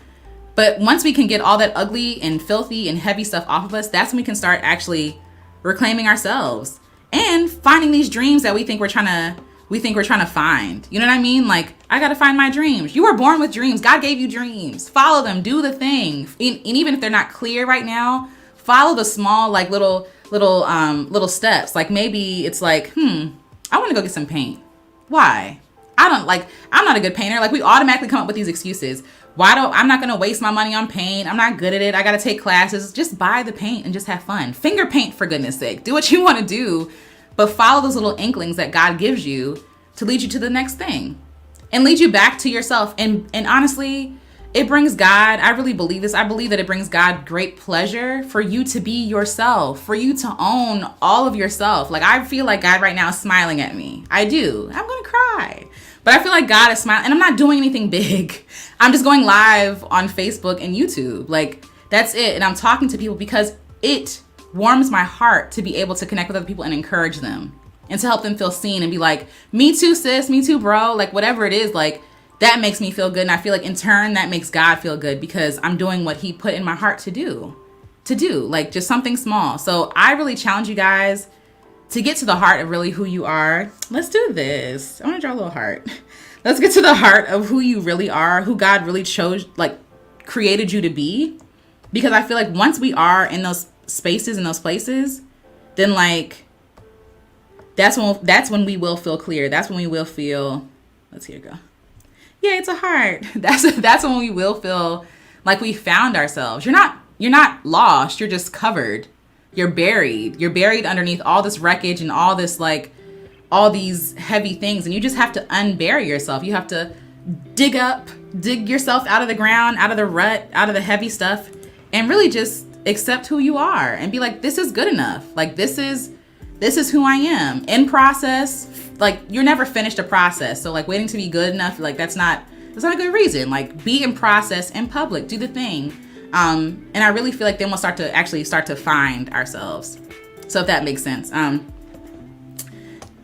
But once we can get all that ugly and filthy and heavy stuff off of us, that's when we can start actually reclaiming ourselves and finding these dreams that we think we're trying to find. You know what I mean? Like, I got to find my dreams. You were born with dreams. God gave you dreams. Follow them. Do the thing. And even if they're not clear right now, follow the small, like little steps. Like maybe it's like, I want to go get some paint. Why? I'm not a good painter. Like we automatically come up with these excuses. I'm not going to waste my money on paint. I'm not good at it. I got to take classes. Just buy the paint and just have fun. Finger paint, for goodness sake. Do what you want to do. But follow those little inklings that God gives you to lead you to the next thing and lead you back to yourself. And honestly, it brings God, I really believe this. I believe that it brings God great pleasure for you to be yourself, for you to own all of yourself. Like I feel like God right now is smiling at me. I do. I'm going to cry. But I feel like God is smiling, and I'm not doing anything big. I'm just going live on Facebook and YouTube. Like that's it. And I'm talking to people because it warms my heart to be able to connect with other people and encourage them and to help them feel seen and be like, me too, sis, me too, bro. Like whatever it is, like that makes me feel good. And I feel like in turn, that makes God feel good because I'm doing what he put in my heart to do, like just something small. So I really challenge you guys to get to the heart of really who you are. Let's do this. I want to draw a little heart. Let's get to the heart of who you really are, who God really chose, like created you to be. Because I feel like once we are in those spaces, in those places, then like, that's when we will feel clear. That's when we will feel, let's hear it go. Yeah, it's a heart. That's when we will feel like we found ourselves. You're not lost. You're just covered. You're buried underneath all this wreckage and all this like all these heavy things, and you just have to unbury yourself. You have to dig yourself out of the ground, out of the rut, out of the heavy stuff, and really just accept who you are and be like, this is good enough. Like this is who I am. In process, like you're never finished a process. So like waiting to be good enough, like that's not a good reason. Like be in process in public, do the thing. And I really feel like then we'll start to find ourselves. So if that makes sense.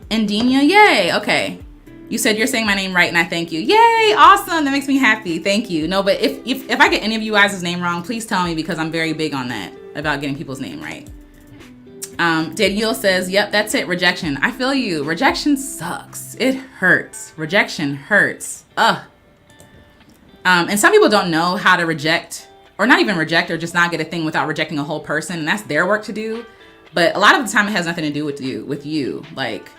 Indenia, yay. Okay. You said you're saying my name right and I thank you. Yay. Awesome. That makes me happy. Thank you. No, but if I get any of you guys' name wrong, please tell me because I'm very big on that about getting people's name right. Danielle says, yep, that's it. Rejection. I feel you. Rejection sucks. It hurts. Rejection hurts. Ugh. And some people don't know how to reject or not even reject or just not get a thing without rejecting a whole person. And that's their work to do. But a lot of the time it has nothing to do with you. Like,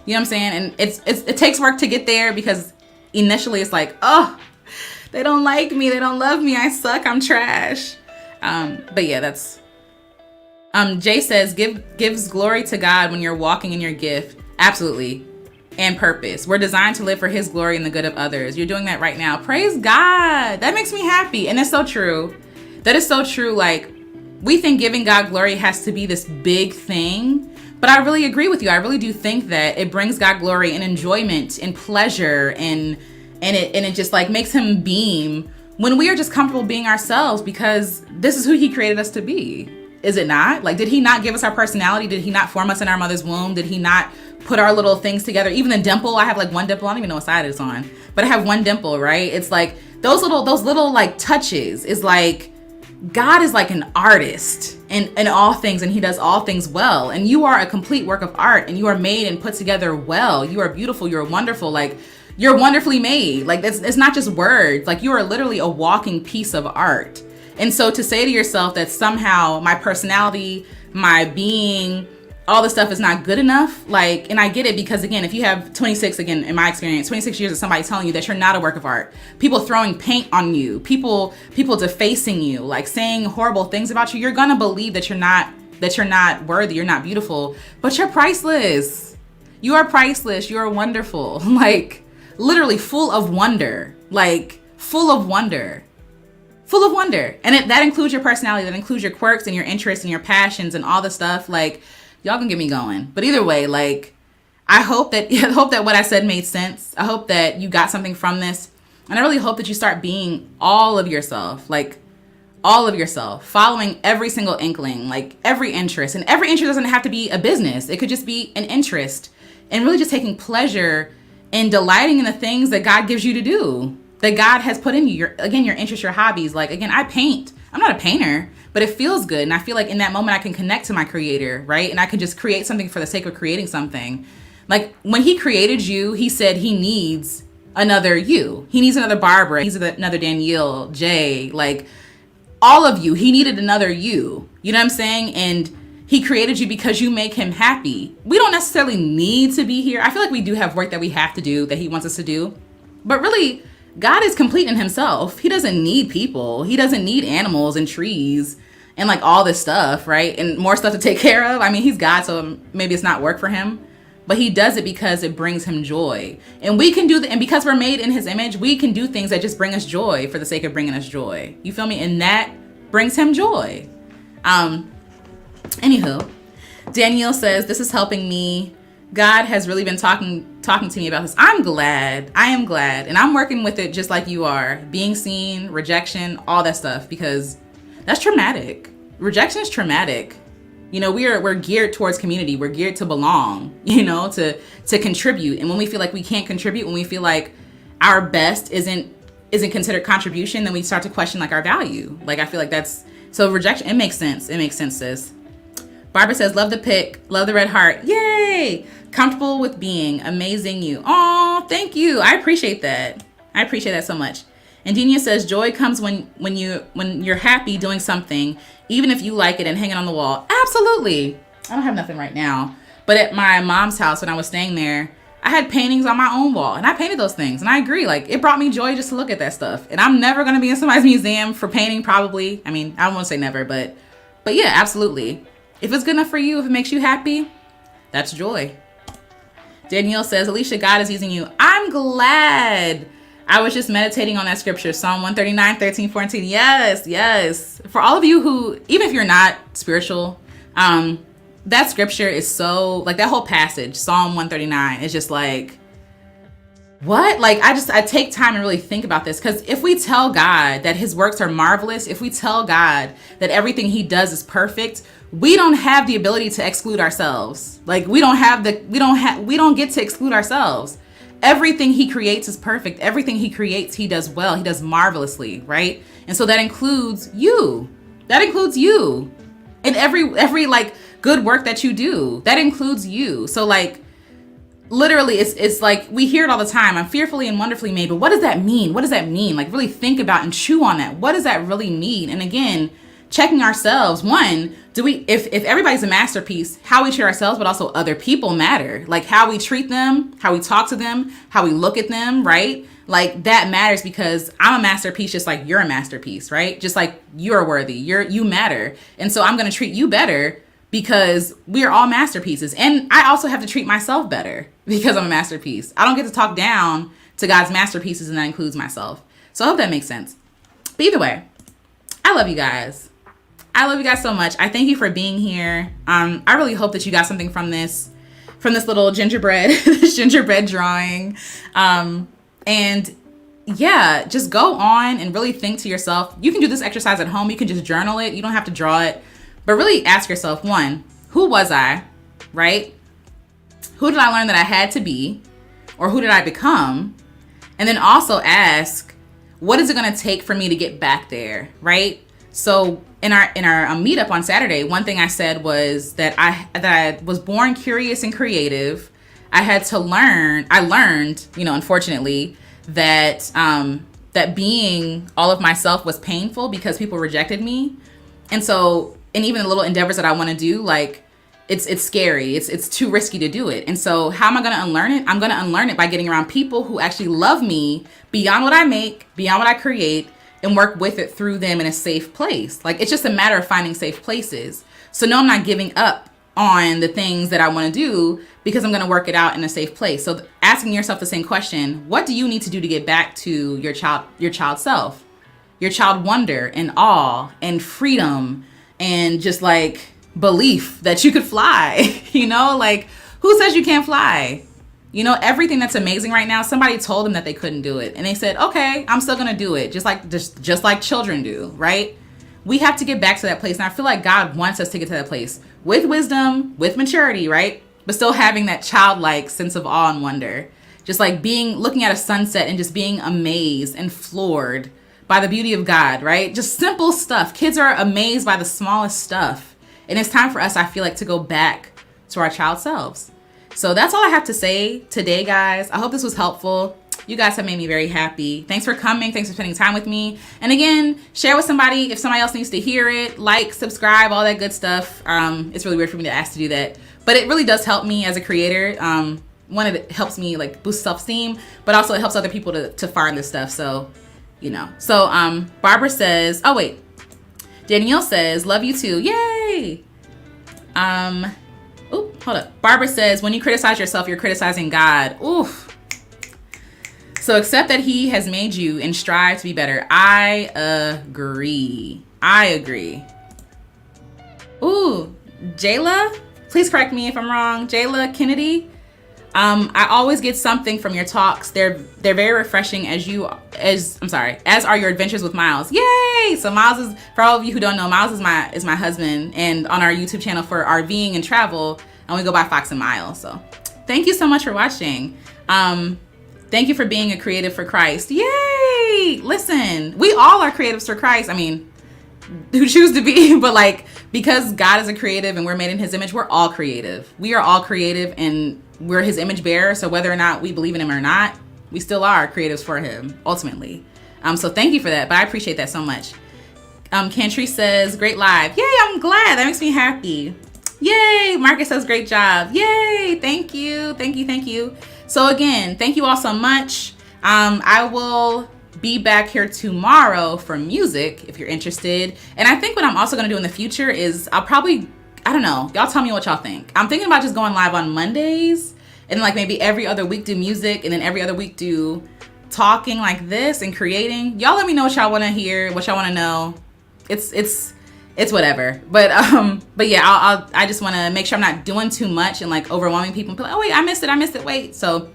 you know what I'm saying? And it takes work to get there because initially it's like, oh, They don't like me. They don't love me. I suck. I'm trash. But yeah, that's... Jay says, gives glory to God when you're walking in your gift. Absolutely. And purpose. We're designed to live for his glory and the good of others. You're doing that right now. Praise God. That makes me happy. And it's so true. That is so true. Like, we think giving God glory has to be this big thing. But I really agree with you. I really do think that it brings God glory and enjoyment and pleasure and it just like makes him beam when we are just comfortable being ourselves, because this is who he created us to be. Is it not? Like, did he not give us our personality? Did he not form us in our mother's womb? Did he not put our little things together? Even the dimple, I have like one dimple. I don't even know what side it's on, but I have one dimple, right? It's like those little like touches is like, God is like an artist in all things, and he does all things well. And you are a complete work of art, and you are made and put together well. You are beautiful. You're wonderful. Like, you're wonderfully made. Like, it's not just words. Like, you are literally a walking piece of art. And so to say to yourself that somehow my personality, my being, all this stuff is not good enough, like, and I get it, because again, if you have 26, again, in my experience, 26 years of somebody telling you that you're not a work of art, people throwing paint on you, people defacing you, like saying horrible things about you, you're gonna believe that you're not worthy, you're not beautiful, but you're priceless. You are priceless. You are wonderful. Like, literally full of wonder, like full of wonder. Full of wonder. And that includes your personality, that includes your quirks and your interests and your passions and all the stuff. Like, y'all can get me going. But either way, like, I hope that what I said made sense. I hope that you got something from this. And I really hope that you start being all of yourself, like all of yourself, following every single inkling, like every interest. And every interest doesn't have to be a business. It could just be an interest, and really just taking pleasure and delighting in the things that God gives you to do, that God has put in you. Your interests, your hobbies. Like, again, I paint. I'm not a painter, but it feels good. And I feel like in that moment I can connect to my creator, right? And I can just create something for the sake of creating something. Like, when he created you, he said he needs another you. He needs another Barbara. He needs another Danielle, Jay, like all of you. He needed another you. You know what I'm saying? And he created you because you make him happy. We don't necessarily need to be here. I feel like we do have work that we have to do, that he wants us to do. But really, God is complete in himself. He doesn't need people. He doesn't need animals and trees and like all this stuff, right? And more stuff to take care of. I mean, he's God, so maybe it's not work for him. But he does it because it brings him joy. And we can do and because we're made in his image, we can do things that just bring us joy for the sake of bringing us joy. You feel me? And that brings him joy. Anywho, Danielle says, this is helping me. God has really been talking to me about this. I'm glad. I am glad. And I'm working with it just like you are. Being seen, rejection, all that stuff, because that's traumatic. Rejection is traumatic. You know, we're geared towards community. We're geared to belong, you know, to contribute. And when we feel like we can't contribute, when we feel like our best isn't considered contribution, then we start to question like our value. Like, I feel like that's, so rejection, it makes sense. It makes sense, sis. Barbara says, love the pic, love the red heart. Yay! Comfortable with being, amazing you. Oh, thank you. I appreciate that. I appreciate that so much. And Dina says, joy comes when you're happy doing something, even if you like it, and hang it on the wall. Absolutely. I don't have nothing right now. But at my mom's house, when I was staying there, I had paintings on my own wall, and I painted those things. And I agree, like, it brought me joy just to look at that stuff. And I'm never going to be in somebody's museum for painting, probably. I mean, I won't say never, but yeah, absolutely. If it's good enough for you, if it makes you happy, that's joy. Danielle says, Alicia, God is using you. I'm glad. I was just meditating on that scripture, Psalm 139, 13, 14. Yes, yes. For all of you who, even if you're not spiritual, that scripture is so, like, that whole passage, Psalm 139, is just like, what? Like, I take time and really think about this, because if we tell God that his works are marvelous, if we tell God that everything he does is perfect, we don't have the ability to exclude ourselves. Like, we don't get to exclude ourselves. Everything he creates is perfect. Everything he creates, he does well. He does marvelously, right? And so that includes you. That includes you. And every like good work that you do, that includes you. So like, literally, it's like, we hear it all the time. I'm fearfully and wonderfully made. But what does that mean? What does that mean? Like, really think about and chew on that. What does that really mean? And again, checking ourselves. One, if everybody's a masterpiece, how we treat ourselves, but also other people matter. Like how we treat them, how we talk to them, how we look at them, right? like that matters because I'm a masterpiece just like you're a masterpiece, right? Just like you're worthy, you matter. And so I'm going to treat you better because we are all masterpieces. And I also have to treat myself better because I'm a masterpiece. I don't get to talk down to God's masterpieces, and that includes myself. So I hope that makes sense. But either way, I love you guys. I love you guys so much. I thank you for being here. I really hope that you got something from this little gingerbread, this gingerbread drawing. And yeah, just go on and really think to yourself. You can do this exercise at home. You can just journal it. You don't have to draw it. But really ask yourself, one, who was I, right? Who did I learn that I had to be? Or who did I become? And then also ask, what is it going to take for me to get back there, right? So in our meetup on Saturday, one thing I said was that I was born curious and creative. I learned, unfortunately, that that being all of myself was painful because people rejected me. And so, and even the little endeavors that I want to do, like it's scary. It's too risky to do it. And so how am I going to unlearn it? I'm going to unlearn it by getting around people who actually love me beyond what I make, beyond what I create, and work with it through them in a safe place. Like, it's just a matter of finding safe places. So no, I'm not giving up on the things that I want to do because I'm going to work it out in a safe place. So asking yourself the same question, what do you need to do to get back to your child self, your child wonder and awe and freedom and just like belief that you could fly, like who says you can't fly? Everything that's amazing right now, somebody told them that they couldn't do it. And they said, okay, I'm still going to do it. Just like children do, right? We have to get back to that place. And I feel like God wants us to get to that place with wisdom, with maturity, right? But still having that childlike sense of awe and wonder. Just like looking at a sunset and just being amazed and floored by the beauty of God, right? Just simple stuff. Kids are amazed by the smallest stuff. And it's time for us, I feel like, to go back to our child selves. So that's all I have to say today, guys. I hope this was helpful. You guys have made me very happy. Thanks for coming. Thanks for spending time with me. And again, share with somebody if somebody else needs to hear it. Like, subscribe, all that good stuff. It's really weird for me to ask to do that. But it really does help me as a creator. One, it helps me like boost self-esteem, but also it helps other people to find this stuff. So, So Barbara says, oh wait. Danielle says, love you too. Yay! Hold up. Barbara says, when you criticize yourself, you're criticizing God. Oof. So accept that he has made you and strive to be better. I agree. Ooh, Jayla, please correct me if I'm wrong. Jayla Kennedy. I always get something from your talks. They're very refreshing as are your adventures with Miles. Yay! So Miles is, for all of you who don't know, Miles is my husband, and on our YouTube channel for RVing and travel, and we go by Fox and Miles. So thank you so much for watching. Thank you for being a creative for Christ. Yay! Listen, we all are creatives for Christ. I mean, who choose to be, but like, because God is a creative and we're made in his image, we're all creative. We are all creative and we're his image bearer. So whether or not we believe in him or not, we still are creatives for him ultimately. So thank you for that. But I appreciate that so much. Cantree says, great live. Yay, I'm glad. That makes me happy. Yay. Marcus says, great job. Yay. Thank you. So again, thank you all so much. I will be back here tomorrow for music if you're interested. And I think what I'm also going to do in the future is I don't know. Y'all tell me what y'all think. I'm thinking about just going live on Mondays and like maybe every other week do music and then every other week do talking like this and creating. Y'all let me know what y'all want to hear, what y'all want to know. It's whatever. But yeah, I just want to make sure I'm not doing too much and like overwhelming people and be like, oh wait, I missed it. Wait. So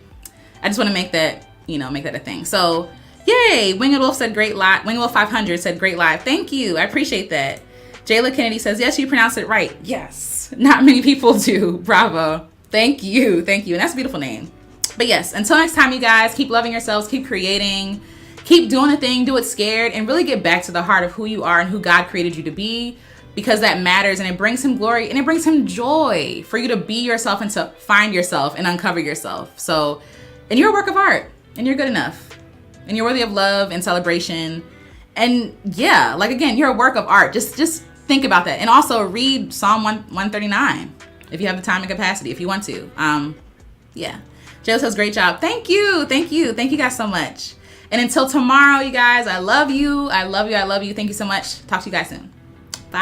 I just want to make that a thing. So yay. Winged Wolf said great live. Winged Wolf 500 said great live. Thank you. I appreciate that. Jayla Kennedy says, yes, you pronounced it right. Yes. Not many people do. Bravo. Thank you. And that's a beautiful name. But yes, until next time, you guys, keep loving yourselves, keep creating, keep doing the thing, do it scared, and really get back to the heart of who you are and who God created you to be, because that matters and it brings him glory and it brings him joy for you to be yourself and to find yourself and uncover yourself. So, and you're a work of art and you're good enough and you're worthy of love and celebration. And yeah, like again, you're a work of art. Just think about that. And also read Psalm 139 if you have the time and capacity, if you want to. Yeah. Joe says, great job. Thank you. Thank you guys so much. And until tomorrow, you guys, I love you. I love you. I love you. Thank you so much. Talk to you guys soon.